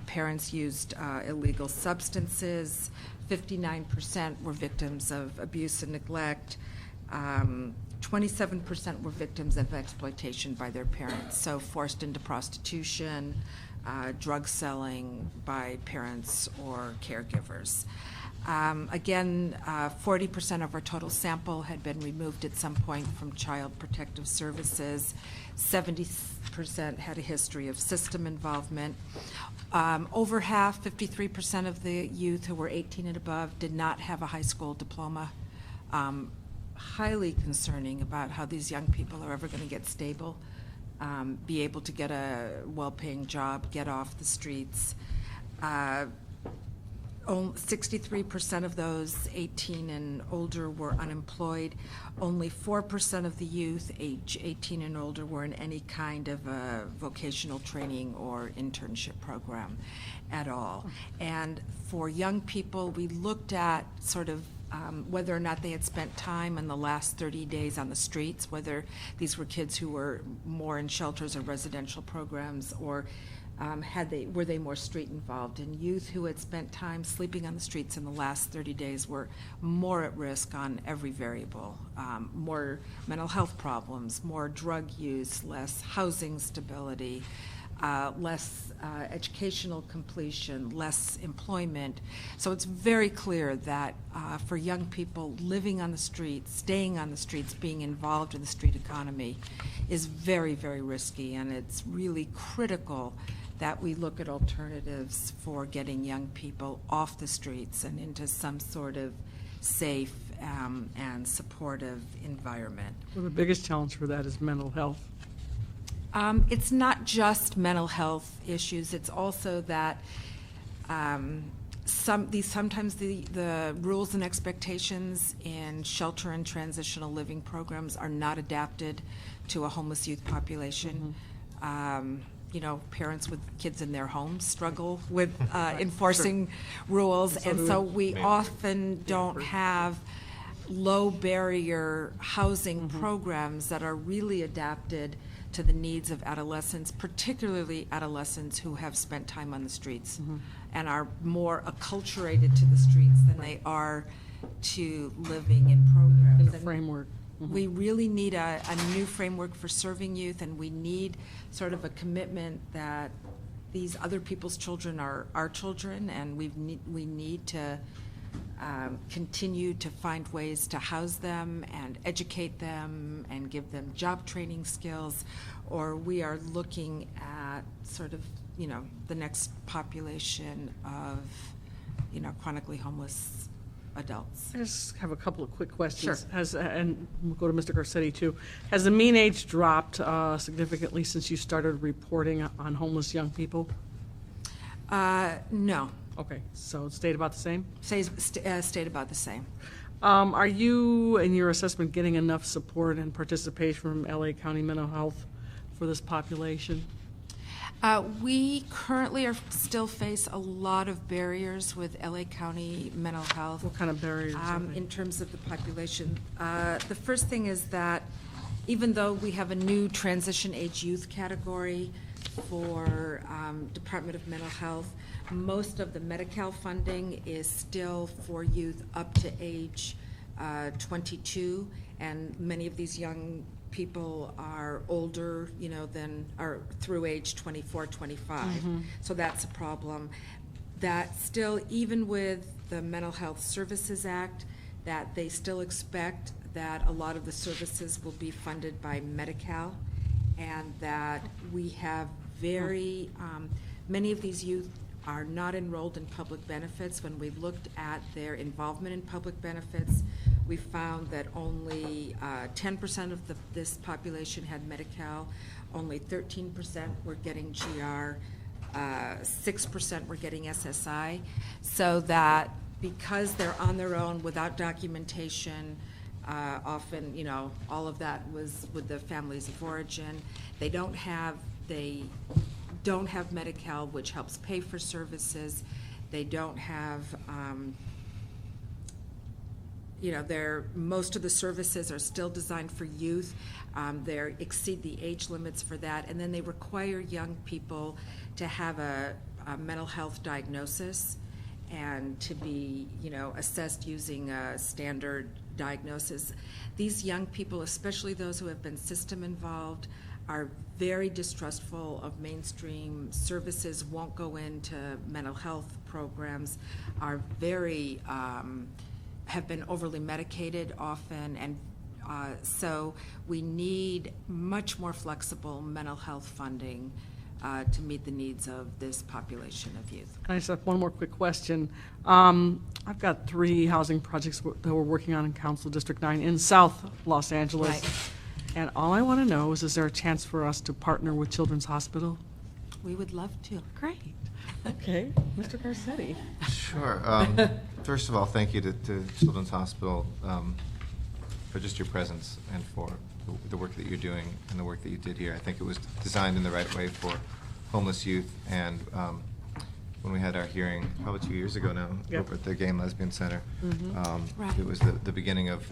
parents used illegal substances, 59% were victims of abuse and neglect. 27% were victims of exploitation by their parents, so forced into prostitution, drug selling by parents or caregivers. Again, 40% of our total sample had been removed at some point from Child Protective Services. 70% had a history of system involvement. Over half, 53% of the youth who were 18 and above did not have a high school diploma. Highly concerning about how these young people are ever going to get stable, be able to get a well-paying job, get off the streets. 63% of those 18 and older were unemployed. Only 4% of the youth age 18 and older were in any kind of a vocational training or internship program at all. And for young people, we looked at sort of whether or not they had spent time in the last 30 days on the streets, whether these were kids who were more in shelters or residential programs, or were they more street involved? And youth who had spent time sleeping on the streets in the last 30 days were more at risk on every variable. More mental health problems, more drug use, less housing stability, less educational completion, less employment. So it's very clear that for young people living on the streets, staying on the streets, being involved in the street economy is very, very risky, and it's really critical that we look at alternatives for getting young people off the streets and into some sort of safe and supportive environment. Well, the biggest challenge for that is mental health. It's not just mental health issues. It's also that sometimes the rules and expectations in shelter and transitional living programs are not adapted to a homeless youth population. Parents with kids in their homes struggle with enforcing rules, and so we often don't have low barrier housing programs that are really adapted to the needs of adolescents, particularly adolescents who have spent time on the streets and are more acculturated to the streets than they are to living in programs. In the framework. We really need a new framework for serving youth, and we need sort of a commitment that these other people's children are our children, and we need to continue to find ways to house them and educate them and give them job training skills, or we are looking at sort of, the next population of, chronically homeless adults. I just have a couple of quick questions. Sure. And we'll go to Mr. Garcetti too. Has the mean age dropped significantly since you started reporting on homeless young people? No. Okay, so it stayed about the same? Stayed about the same. Are you, in your assessment, getting enough support and participation from LA County Mental Health for this population? We currently still face a lot of barriers with LA County Mental Health. What kind of barriers are they? In terms of the population? The first thing is that even though we have a new transition age youth category for Department of Mental Health, most of the Medi-Cal funding is still for youth up to age 22, and many of these young people are older, than are through age 24, 25. So that's a problem. That still, even with the Mental Health Services Act, that they still expect that a lot of the services will be funded by Medi-Cal, and that we have very, many of these youth are not enrolled in public benefits. When we looked at their involvement in public benefits, we found that only 10% of this population had Medi-Cal, only 13% were getting GR, 6% were getting SSI, so that because they're on their own without documentation, often, all of that was with the families of origin. They don't have Medi-Cal, which helps pay for services. They don't have, most of the services are still designed for youth. They exceed the age limits for that, and then they require young people to have a mental health diagnosis and to be, assessed using a standard diagnosis. These young people, especially those who have been system involved, are very distrustful of mainstream services, won't go into mental health programs, are very, have been overly medicated often, and so we need much more flexible mental health funding to meet the needs of this population of youth. And I just have one more quick question. I've got 3 housing projects that we're working on in Council District 9 in South Los Angeles. Right. And all I want to know is there a chance for us to partner with Children's Hospital? We would love to. Great. Okay, Mr. Garcetti. Sure. First of all, thank you to Children's Hospital for just your presence and for the work that you're doing and the work that you did here. I think it was designed in the right way for homeless youth, and when we had our hearing probably 2 years ago now Yep. over at the Gay and Lesbian Center, Right. it was the beginning of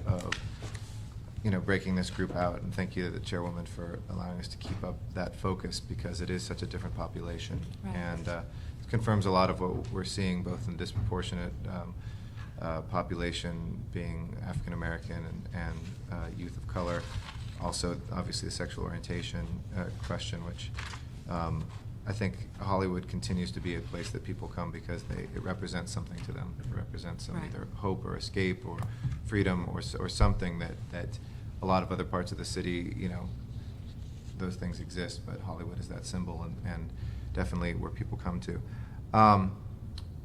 breaking this group out, and thank you to the chairwoman for allowing us to keep up that focus, because it is such a different population. Right. And it confirms a lot of what we're seeing, both in disproportionate population being African American and youth of color. Also, obviously, the sexual orientation question, which I think Hollywood continues to be a place that people come because it represents something to them. It represents some Right. either hope or escape or freedom or something that a lot of other parts of the city, those things exist, but Hollywood is that symbol and definitely where people come to.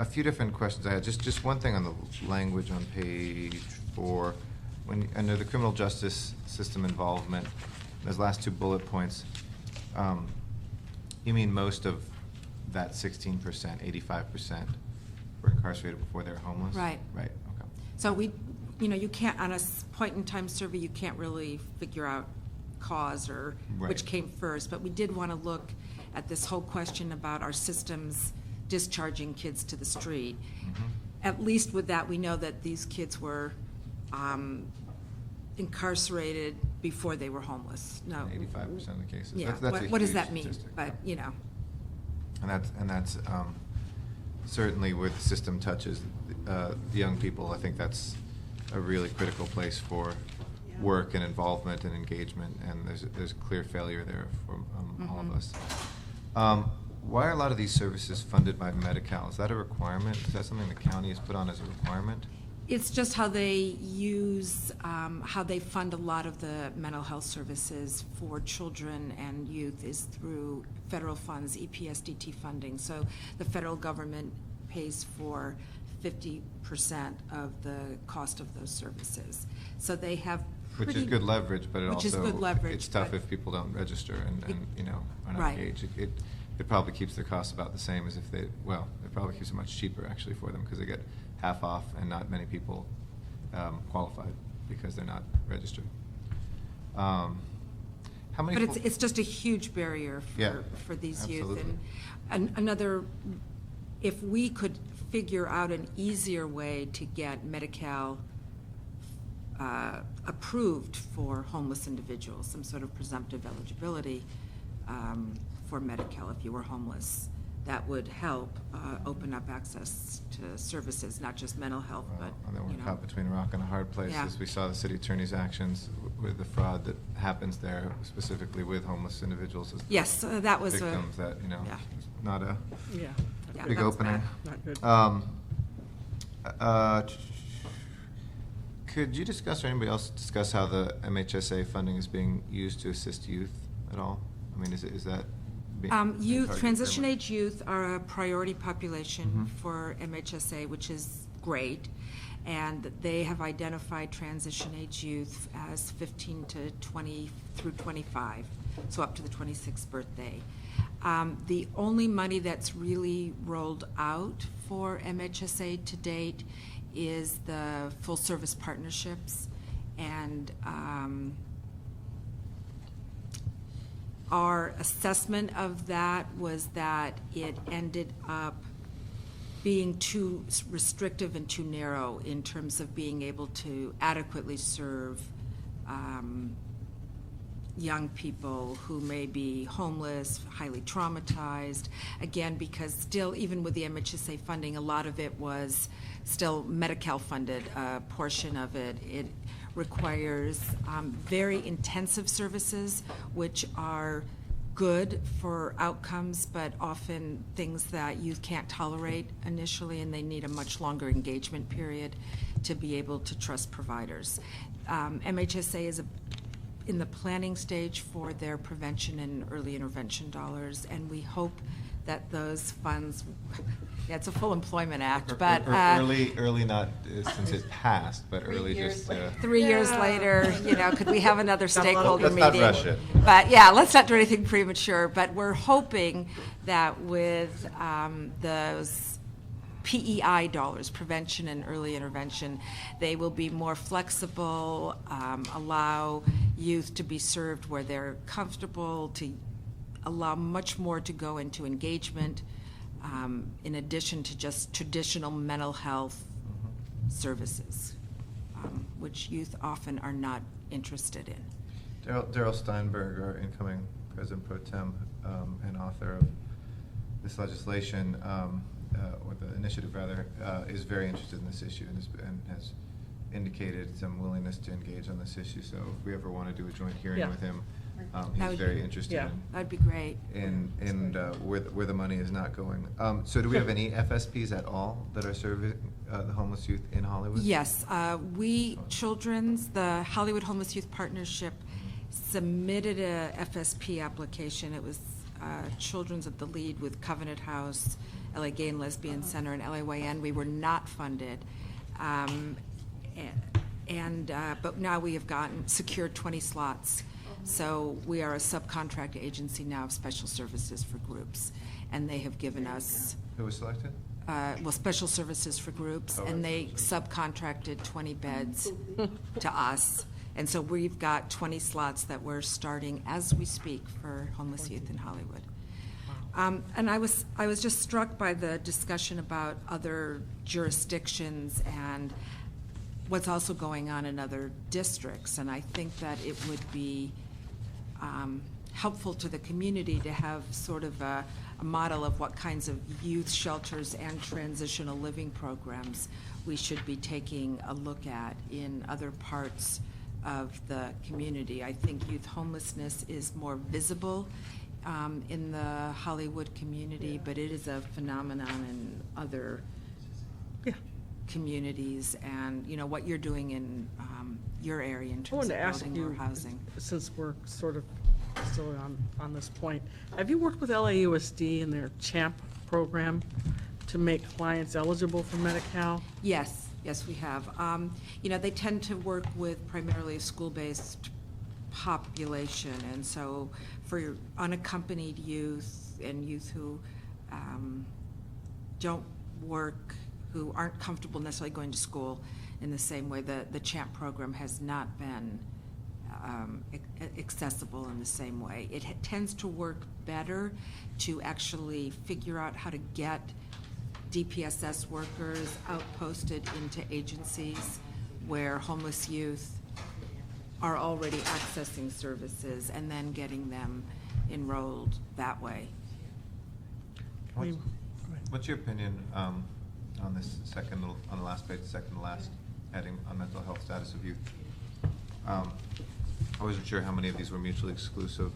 A few different questions I had. Just one thing on the language on page 4. Under the criminal justice system involvement, those last 2 bullet points, you mean most of that 16%, 85% were incarcerated before they were homeless? Right. Right, okay. So you can't, on a point-in-time survey, you can't really figure out cause or Right. which came first, but we did want to look at this whole question about our systems discharging kids to the street. Mm-hmm. At least with that, we know that these kids were incarcerated before they were homeless. No. 85% of the cases. Yeah, That's a what does huge that mean? statistic, But, yeah. And that's certainly where the system touches the young people. I think that's a really critical place for work and involvement and engagement, and there's clear failure there for all of us. Why are a lot of these services funded by Medi-Cal? Is that a requirement? Is that something the county has put on as a requirement? It's just how they use, how they fund a lot of the mental health services for children and youth is through federal funds, EPSDT funding. So the federal government pays for 50% of the cost of those services. So they have Which is good leverage, but Which is good leverage, it's tough but- if people don't register and are not Right. engaged. It probably keeps their costs about the same as if it probably keeps it much cheaper actually for them, because they get half off and not many people qualified because they're not registered. How many? But it's just a huge barrier Yeah, for these youth. absolutely. And another, if we could figure out an easier way to get Medi-Cal approved for homeless individuals, some sort of presumptive eligibility for Medi-Cal if you were homeless, that would help open up access to services, not just mental health, but, And then we're caught between a rock and a hard place, Yeah. as we saw the city attorney's actions with the fraud that happens there, specifically with homeless individuals as Yes, that was a. victims. That Yeah. is not a Yeah. Yeah, big that's opening. bad. Not good. Could you discuss, or anybody else discuss, how the MHSA funding is being used to assist youth at all? I mean, is that being Youth, targeted transition very age youth are a priority population Mhm. for MHSA, which is great. And they have identified transition age youth as 15 to 20 through 25, so up to the 26th birthday. The only money that's really rolled out for MHSA to date is the full-service partnerships, and our assessment of that was that it ended up being too restrictive and too narrow in terms of being able to adequately serve young people who may be homeless, highly traumatized. Again, because still, even with the MHSA funding, a lot of it was still Medi-Cal funded, a portion of it. It requires very intensive services, which are good for outcomes, but often things that youth can't tolerate initially, and they need a much longer engagement period to be able to trust providers. MHSA is in the planning stage for their prevention and early intervention dollars, and we hope that those funds, yeah, it's a full employment act, but. early, not since it passed, but early just. 3 years later, could we have another stakeholder Let's meeting? not rush it. But yeah, let's not do anything premature, but we're hoping that with those PEI dollars, prevention and early intervention, they will be more flexible, allow youth to be served where they're comfortable, to allow much more to go into engagement, in addition to just traditional mental health services, which youth often are not interested in. Daryl Steinberg, our incoming President Pro Tem and author of this legislation, or the initiative rather, is very interested in this issue and has indicated some willingness to engage on this issue. So if we ever want to do a joint hearing Yeah. with him, That he's would- very interested Yeah. That'd be great. in where the money is not going. So do we have any FSPs at all that are serving the homeless youth in Hollywood? Yes, the Hollywood Homeless Youth Partnership submitted a FSP application. It was Children's at the Lead with Covenant House, LA Gay and Lesbian Center, and LAYN. We were not funded. But now we have secured 20 slots. So we are a subcontract agency now of special services for groups. And they have given us, Who was selected? special services for groups, Oh, and they right. subcontracted 20 beds to us. And so we've got 20 slots that we're starting as we speak for homeless youth in Hollywood. And I was just struck by the discussion about other jurisdictions and what's also going on in other districts. And I think that it would be helpful to the community to have sort of a model of what kinds of youth shelters and transitional living programs we should be taking a look at in other parts of the community. I think youth homelessness is more visible in the Hollywood community, but it is a phenomenon in other communities, and what you're doing in your area in I terms wanted of to ask building more you, housing. since we're sort of still on this point, have you worked with LAUSD and their CHAMP program to make clients eligible for Medi-Cal? Yes, we have. They tend to work with primarily a school-based population, and so for your unaccompanied youth and youth who don't work, who aren't comfortable necessarily going to school in the same way, the CHAMP program has not been accessible in the same way. It tends to work better to actually figure out how to get DPSS workers outposted into agencies where homeless youth are already accessing services and then getting them enrolled that way. What's your opinion on this on the last page, second to last heading on mental health status of youth? I wasn't sure how many of these were mutually exclusive.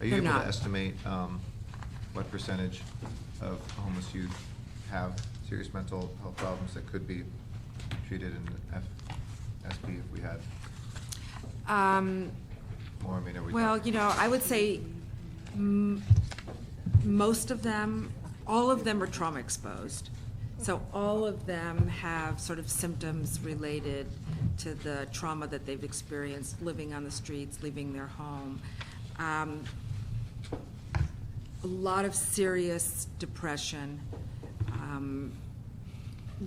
Are you They're able not. to estimate what percentage of homeless youth have serious mental health problems that could be treated in FSP if we had more? I mean, are we Well, talking- I would say most of them, all of them are trauma exposed. So all of them have sort of symptoms related to the trauma that they've experienced living on the streets, leaving their home. A lot of serious depression,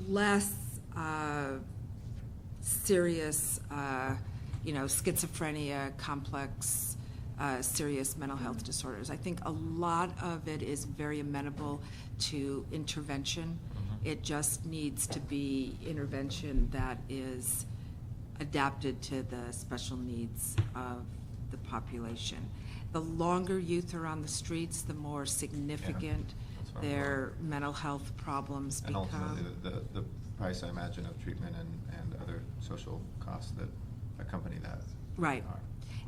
less serious, schizophrenia, complex, serious mental health disorders. I think a lot of it is very amenable to intervention. It just needs to be intervention that is adapted to the special needs of the population. The longer youth are on the streets, the more significant that's what I'm their mental health problems And become. ultimately, the price, I imagine, of treatment and other social costs that accompany that. Right. are.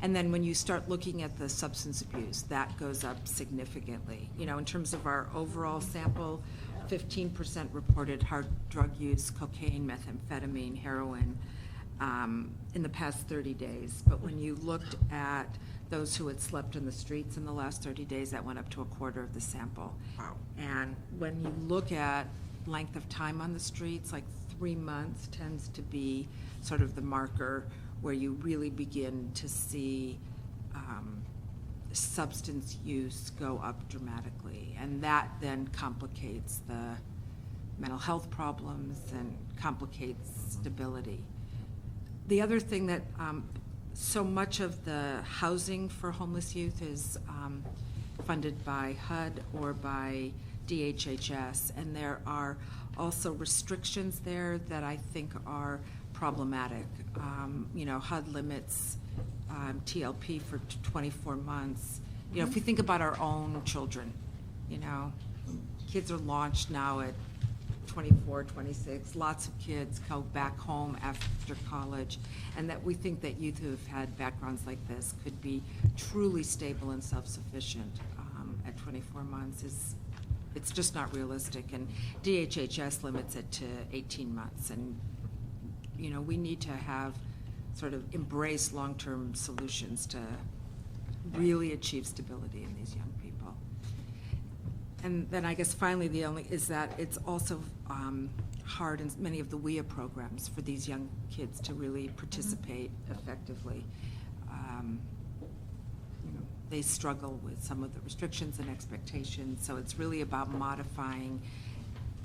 And then when you start looking at the substance abuse, that goes up significantly. In terms of our overall sample, 15% reported hard drug use, cocaine, methamphetamine, heroin, in the past 30 days. But when you looked at those who had slept in the streets in the last 30 days, that went up to a quarter of the sample. Wow. And when you look at length of time on the streets, like 3 months tends to be sort of the marker where you really begin to see substance use go up dramatically. And that then complicates the mental health problems and complicates stability. The other thing that, so much of the housing for homeless youth is funded by HUD or by DHHS, and there are also restrictions there that I think are problematic. HUD limits TLP for 24 months. If we think about our own children, kids are launched now at 24, 26. Lots of kids go back home after college, and that we think that youth who have had backgrounds like this could be truly stable and self-sufficient at 24 months it's just not realistic. And DHHS limits it to 18 months. And, we need to have sort of embrace long-term solutions to really achieve stability in these young people. And then I guess finally is that it's also hard in many of the WIA programs for these young kids to really participate effectively. They struggle with some of the restrictions and expectations, so it's really about modifying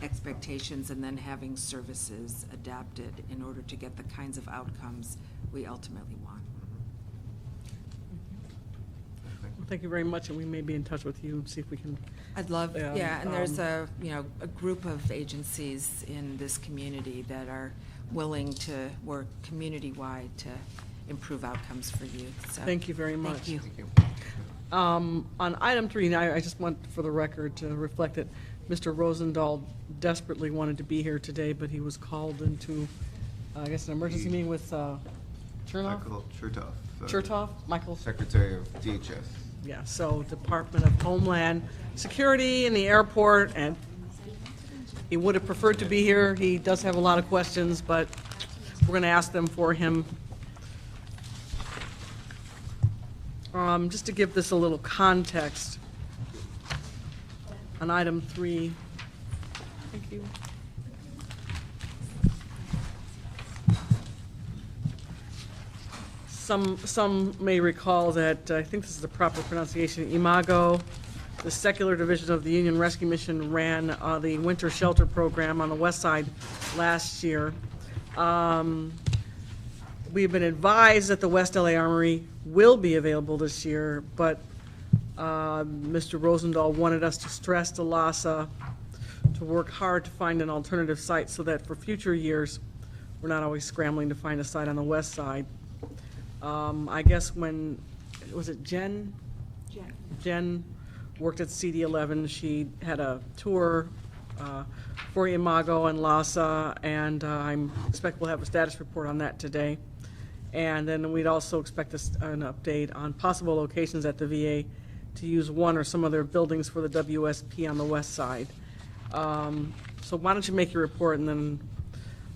expectations and then having services adapted in order to get the kinds of outcomes we ultimately want. Well, thank you very much, and we may be in touch with you and see if we can. I'd love, and there's a group of agencies in this community that are willing to work community-wide to improve outcomes for youth. So, Thank you very much. Thank you. Thank you. On item 3, I just want for the record to reflect that Mr. Rosendahl desperately wanted to be here today, but he was called into, I guess, an emergency meeting with Chernoff? Michael Chertoff. Chertoff? Michael? Secretary of DHS. Yeah, so Department of Homeland Security in the airport, and he would have preferred to be here. He does have a lot of questions, but we're going to ask them for him. Just to give this a little context, on item 3, thank you. Some may recall that, I think this is the proper pronunciation, Imago, the secular division of the Union Rescue Mission, ran the winter shelter program on the west side last year. We've been advised that the West LA Armory will be available this year, but Mr. Rosendahl wanted us to stress to LASA to work hard to find an alternative site so that for future years, we're not always scrambling to find a site on the west side. I guess when, was it Jen? Jen worked at CD11. She had a tour for Imago and LASA, and I expect we'll have a status report on that today. And then we'd also expect an update on possible locations at the VA to use one or some of their buildings for the WSP on the west side. So why don't you make your report, and then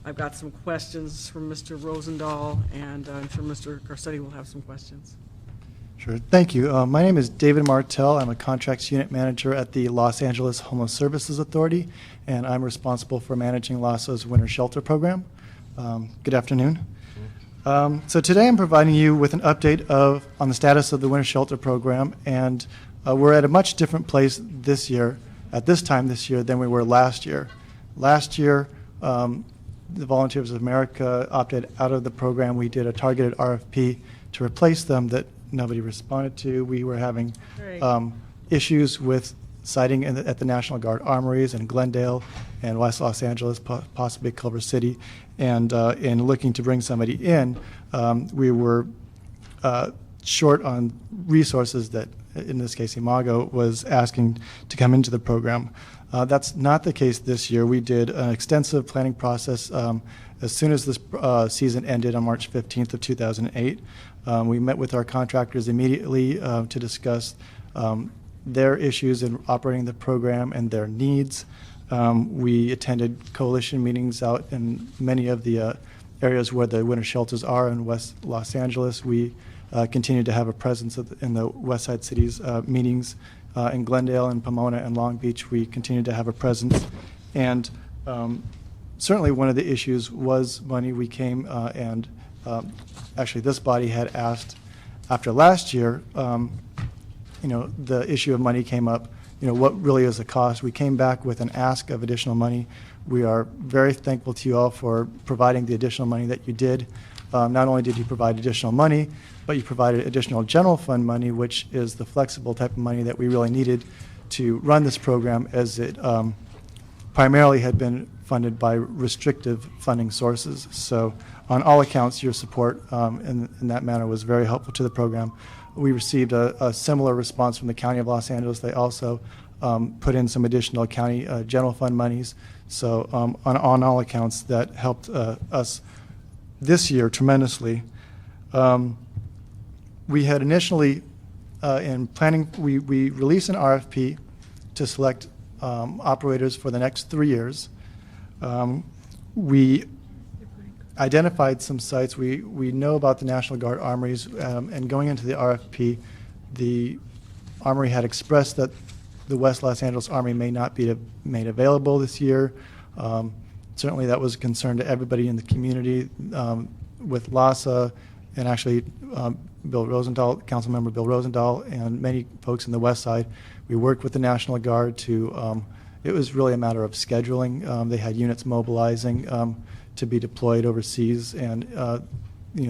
I've got some questions from Mr. Rosendahl, and I'm sure Mr. Garcetti will have some questions. Sure. Thank you. My name is David Martell. I'm a contracts unit manager at the Los Angeles Homeless Services Authority, and I'm responsible for managing LASA's winter shelter program. Good afternoon. So today I'm providing you with an update on the status of the winter shelter program, and we're at a much different place this year, at this time this year, than we were last year. Last year, the Volunteers of America opted out of the program. We did a targeted RFP to replace them that nobody responded to. We were having issues with siting at the National Guard armories in Glendale and West Los Angeles, possibly Culver City. And in looking to bring somebody in, we were short on resources that, in this case, Imago was asking to come into the program. That's not the case this year. We did an extensive planning process as soon as this season ended on March 15th of 2008. We met with our contractors immediately to discuss their issues in operating the program and their needs. We attended coalition meetings out in many of the areas where the winter shelters are in West Los Angeles. We continue to have a presence in the West Side Cities meetings in Glendale and Pomona and Long Beach. We continue to have a presence. And certainly one of the issues was money. We came and actually this body had asked after last year, the issue of money came up. What really is the cost? We came back with an ask of additional money. We are very thankful to you all for providing the additional money that you did. Not only did you provide additional money, but you provided additional general fund money, which is the flexible type of money that we really needed to run this program, as it primarily had been funded by restrictive funding sources. So on all accounts, your support in that manner was very helpful to the program. We received a similar response from the County of Los Angeles. They also put in some additional county general fund monies. So on all accounts, that helped us this year tremendously. We had initially, in planning, we released an RFP to select operators for the next 3 years. We identified some sites. We know about the National Guard armories, and going into the RFP, the Armory had expressed that the West Los Angeles Armory may not be made available this year. Certainly that was a concern to everybody in the community with LASA, and actually Bill Rosendahl, Councilmember Bill Rosendahl, and many folks in the West Side. We worked with the National Guard to, it was really a matter of scheduling. They had units mobilizing to be deployed overseas, and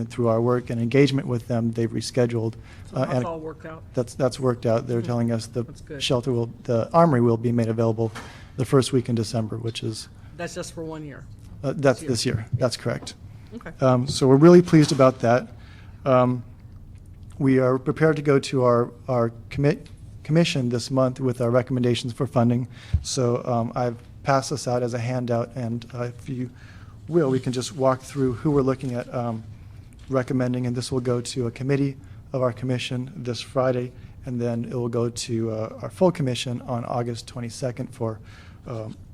through our work and engagement with them, they've rescheduled. So that's all worked out? That's worked out. They're telling us the That's good. the Armory will be made available the first week in December, which is That's just for 1 year? that's this year. That's correct. Okay. So we're really pleased about that. We are prepared to go to our commission this month with our recommendations for funding. So I've passed this out as a handout, and if you will, we can just walk through who we're looking at recommending, and this will go to a committee of our commission this Friday, and then it will go to our full commission on August 22nd for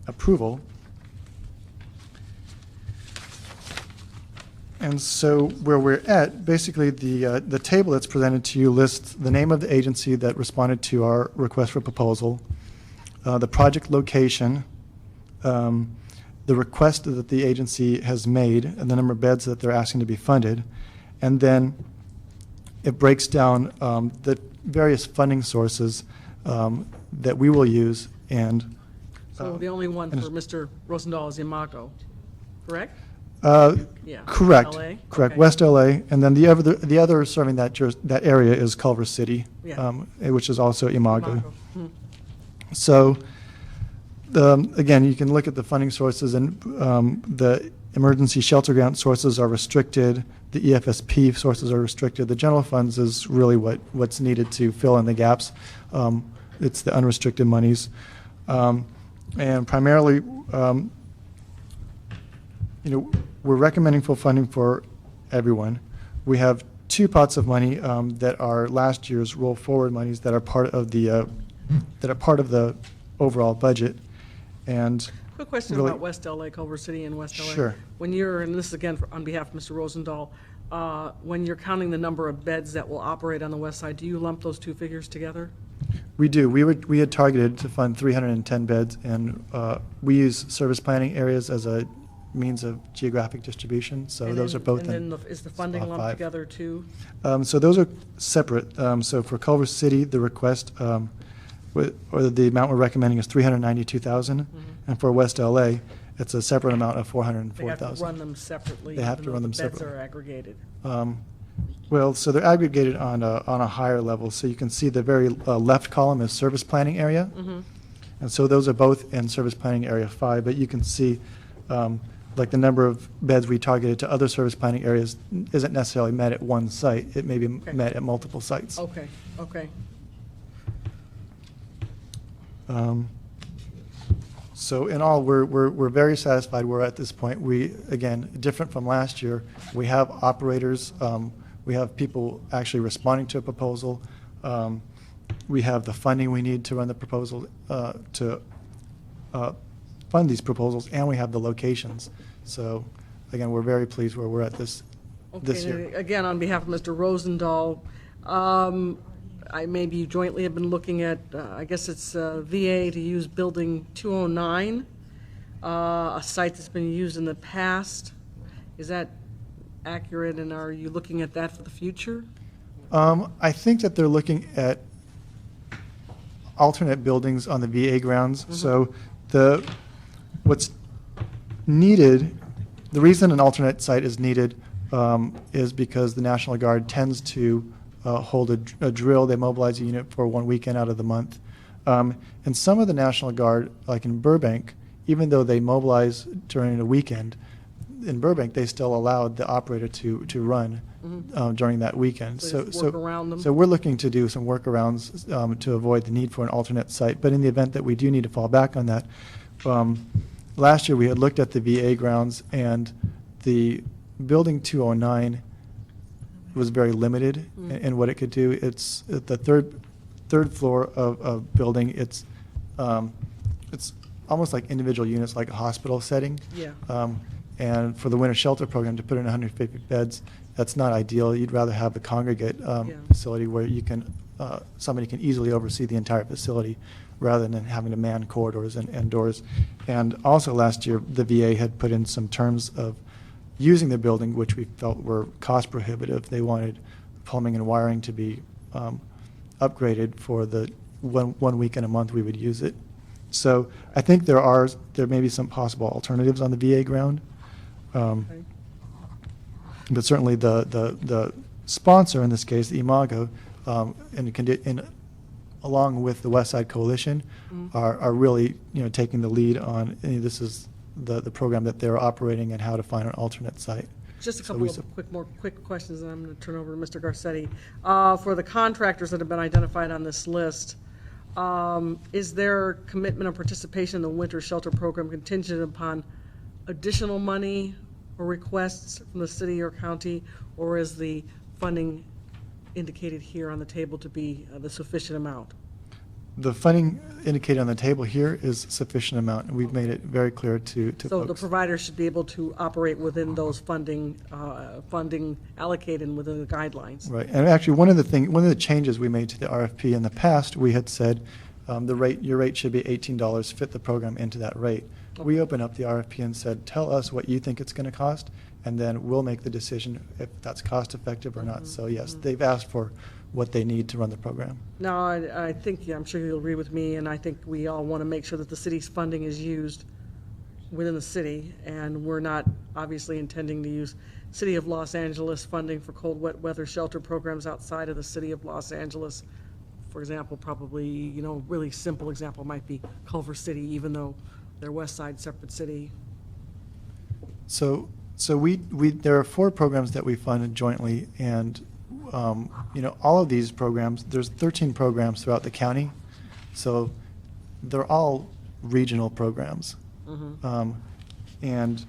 approval. And so where we're at, basically the table that's presented to you lists the name of the agency that responded to our request for proposal, the project location, the request that the agency has made, and the number of beds that they're asking to be funded, and then it breaks down the various funding sources that we will use. And So the only one and for Mr. Rosendahl is Imago, correct? Yeah. correct, LA? correct, Okay. West LA, and then the other serving that area is Culver City, Yeah. Which is also Imago. Imago. Hmm. So, again, you can look at the funding sources, and the emergency shelter grant sources are restricted. The EFSP sources are restricted. The general funds is really what's needed to fill in the gaps. It's the unrestricted monies. And primarily, we're recommending full funding for everyone. We have 2 pots of money that are last year's roll forward monies that are part of the overall budget. And Quick question really- about West LA, Culver City and West LA. Sure. When you're, and this is again on behalf of Mr. Rosendahl, when you're counting the number of beds that will operate on the west side, do you lump those 2 figures together? we do. We had targeted to fund 310 beds, and we use service planning areas as a means of geographic distribution. So And those then- are both And in. then is the funding spot lumped 5. together too? So those are separate. So for Culver City, the request, or the amount we're recommending is $392,000, and for West LA, it's a separate amount of They have to run $404,000. them separately? They have even to though run them the beds separately. are aggregated? Well, so they're aggregated on a higher level. So you can see the very left column is service planning area, and so those are both in service planning area 5. But you can see, like the number of beds we targeted to other service planning areas isn't necessarily met at one site. It may be Okay. met at multiple sites. Okay, okay. So in all, we're very satisfied. We're at this point. We, again, different from last year, we have operators, we have people actually responding to a proposal. We have the funding we need to run the proposal, to fund these proposals, and we have the locations. So again, we're very pleased where we're at this Okay, year. and again, on behalf of Mr. Rosendahl, maybe you jointly have been looking at, I guess it's VA to use Building 209, a site that's been used in the past. Is that accurate, and are you looking at that for the future? I think that they're looking at alternate buildings on the VA grounds. So what's needed, the reason an alternate site is needed is because the National Guard tends to hold a drill. They mobilize a unit for 1 weekend out of the month. And some of the National Guard, like in Burbank, even though they mobilize during the weekend, in Burbank, they still allowed the operator to run during that weekend. So just work around them? So we're looking to do some workarounds to avoid the need for an alternate site. But in the event that we do need to fall back on that, last year we had looked at the VA grounds, and the building 209 was very limited in what it could do. It's at the third floor of building. It's almost like individual units, like a hospital setting. Yeah. And for the winter shelter program, to put in 150 beds, that's not ideal. You'd rather have a congregate facility where you can somebody can easily oversee the entire facility, rather than having to man corridors and doors. And also last year, the VA had put in some terms of using the building, which we felt were cost prohibitive. They wanted plumbing and wiring to be upgraded for the one week in a month we would use it. So I think there may be some possible alternatives on the VA ground. But certainly the sponsor in this case, the Imago, along with the West Side Coalition, are really taking the lead on this is the program that they're operating and how to find an alternate site. Just a So couple of more quick questions, and I'm going to turn over to Mr. Garcetti. For the contractors that have been identified on this list, is their commitment or participation in the winter shelter program contingent upon additional money or requests from the city or county, or is the funding indicated here on the table to be the sufficient amount? The funding indicated on the table here is sufficient amount, and we've made it very clear to So folks. the provider should be able to operate within those funding allocated within the guidelines. Right, and actually one of the changes we made to the RFP in the past, we had said your rate should be $18, fit the program into that rate. We opened up the RFP and said, tell us what you think it's going to cost, and then we'll make the decision if that's cost effective or not. So yes, they've asked for what they need to run the program. No, I think, I'm sure you'll agree with me, and I think we all want to make sure that the city's funding is used within the city, and we're not obviously intending to use City of Los Angeles funding for cold, wet weather shelter programs outside of the City of Los Angeles. For example, probably, really simple example might be Culver City, even though they're West Side separate city. So there are 4 programs that we funded jointly, and all of these programs, there's 13 programs throughout the county, so they're all regional programs. And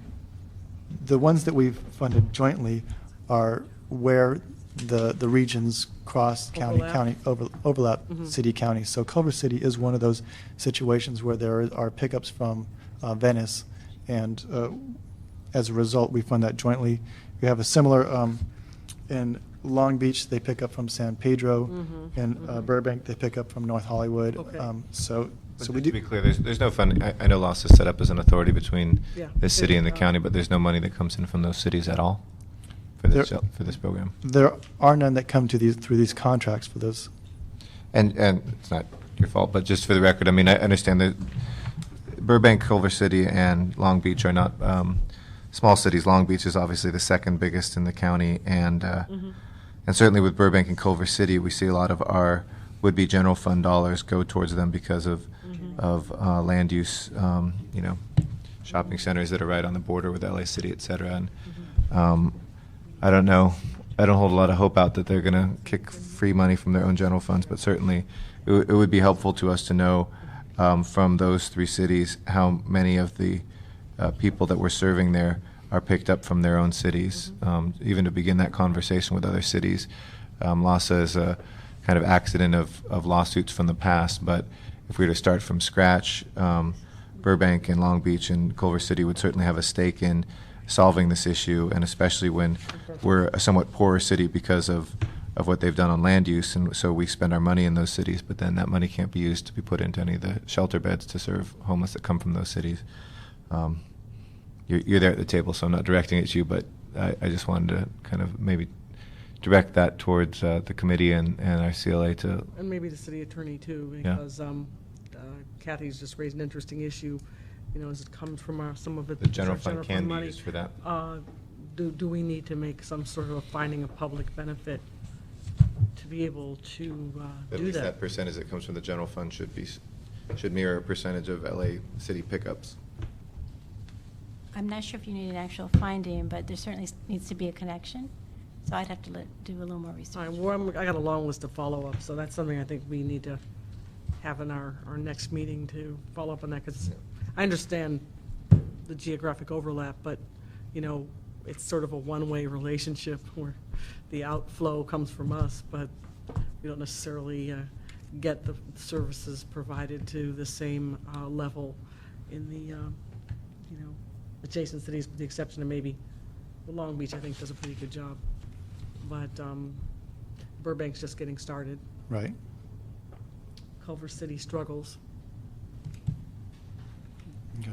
the ones that we've funded jointly are where the regions cross county overlap city county. So Culver City is one of those situations where there are pickups from Venice, and as a result, we fund that jointly. We have a similar in Long Beach, they pick up from San Pedro. In Burbank, they pick up from North Hollywood. Okay. So we To do. be clear, there's no funding. I know LOS is set up as an authority between the city and the county, but there's no money that comes in from those cities at all for this program. There are none that come through these contracts for those. And it's not your fault, but just for the record, I mean, I understand that Burbank, Culver City, and Long Beach are not small cities. Long Beach is obviously the second biggest in the county, and certainly with Burbank and Culver City, we see a lot of our would-be general fund dollars go towards them because of land use, shopping centers that are right on the border with LA City, et cetera. And I don't know. I don't hold a lot of hope out that they're going to kick free money from their own general funds, but certainly it would be helpful to us to know from those 3 cities how many of the people that we're serving there are picked up from their own cities, even to begin that conversation with other cities. Mhsa is a kind of accident of lawsuits from the past, but if we were to start from scratch, Burbank and Long Beach and Culver City would certainly have a stake in solving this issue, and especially when we're a somewhat poorer city because of what they've done on land use, and so we spend our money in those cities, but then that money can't be used to be put into any of the shelter beds to serve homeless that come from those cities. You're there at the table, so I'm not directing it at you, but I just wanted to kind of maybe direct that towards the committee and our CLA to. And maybe the city attorney too, because Kathy's just raised an interesting issue, as it comes from some of it. The general fund can be money. used for that. Do we need to make some sort of a finding of public benefit to be able to At do least that? that percentage that comes from the general fund should mirror a percentage of LA City pickups. I'm not sure if you need an actual finding, but there certainly needs to be a connection. So I'd have to do a little more All research. right, well, I got a long list of follow-ups, so that's something I think we need to have in our next meeting to follow up on that, because I understand the geographic overlap, but, you know, it's sort of a one-way relationship where the outflow comes from us, but we don't necessarily get the services provided to the same level in the, you know, adjacent cities, with the exception of maybe Long Beach, I think, does a pretty good job. But Burbank's just getting started. Right. Culver City struggles. Okay.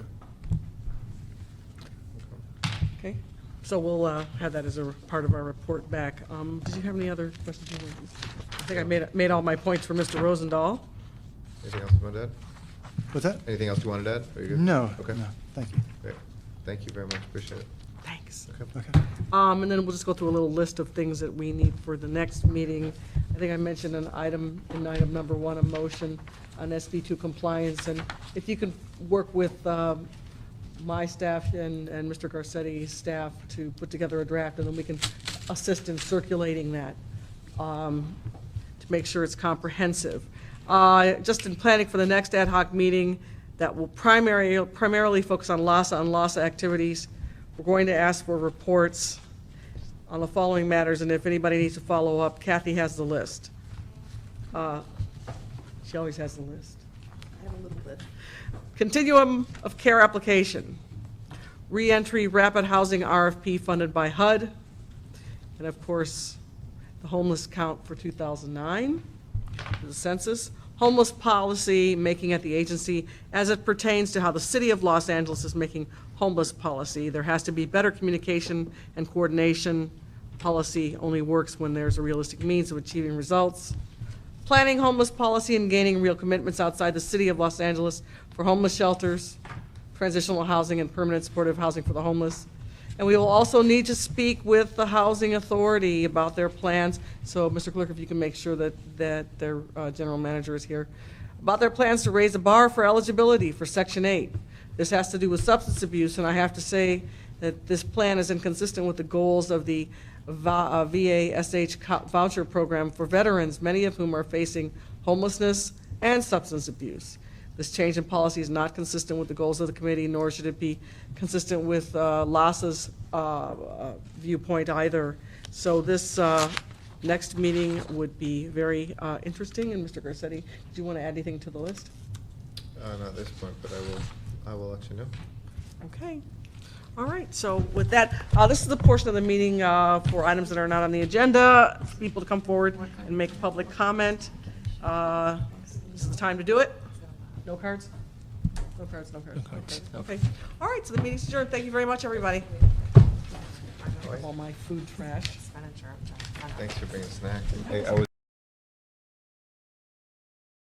Okay, so we'll have that as a part of our report back. Did you have any other questions? I think I made all my points for Mr. Rosendahl. Anything else you wanted to add? What's that? Anything else you wanted to add? Are you good? No. Okay. No, thank you. Great. Thank you very much. Appreciate it. Thanks. Okay. And then we'll just go through a little list of things that we need for the next meeting. I think I mentioned in item number 1, a motion on SB2 compliance, and if you can work with my staff and Mr. Garcetti's staff to put together a draft, and then we can assist in circulating that to make sure it's comprehensive. Just in planning for the next ad hoc meeting, that will primarily focus on LHSA activities. We're going to ask for reports on the following matters, and if anybody needs to follow up, Kathy has the list. She always has the list. I have a little bit. Continuum of care application. Reentry rapid housing RFP funded by HUD. And of course, the homeless count for 2009, the census. Homeless policy making at the agency as it pertains to how the city of Los Angeles is making homeless policy. There has to be better communication and coordination. Policy only works when there's a realistic means of achieving results. Planning homeless policy and gaining real commitments outside the city of Los Angeles for homeless shelters, transitional housing, and permanent supportive housing for the homeless. And we will also need to speak with the Housing Authority about their plans. So, Mr. Clerk, if you can make sure that their general manager is here, about their plans to raise the bar for eligibility for Section 8. This has to do with substance abuse, and I have to say that this plan is inconsistent with the goals of the VA-SH voucher program for veterans, many of whom are facing homelessness and substance abuse. This change in policy is not consistent with the goals of the committee, nor should it be consistent with LHSA's viewpoint either. So this next meeting would be very interesting. And Mr. Garcetti, do you want to add anything to the list? Not at this point, but I will let you know. Okay. All right. So with that, this is the portion of the meeting for items that are not on the agenda. For people to come forward and make public comment. This is the time to do it. No cards? No cards, no cards. No cards. Okay. All right, so the meeting's adjourned. Thank you very much, everybody. All my food trash. Thanks for bringing a snack. Hey, I was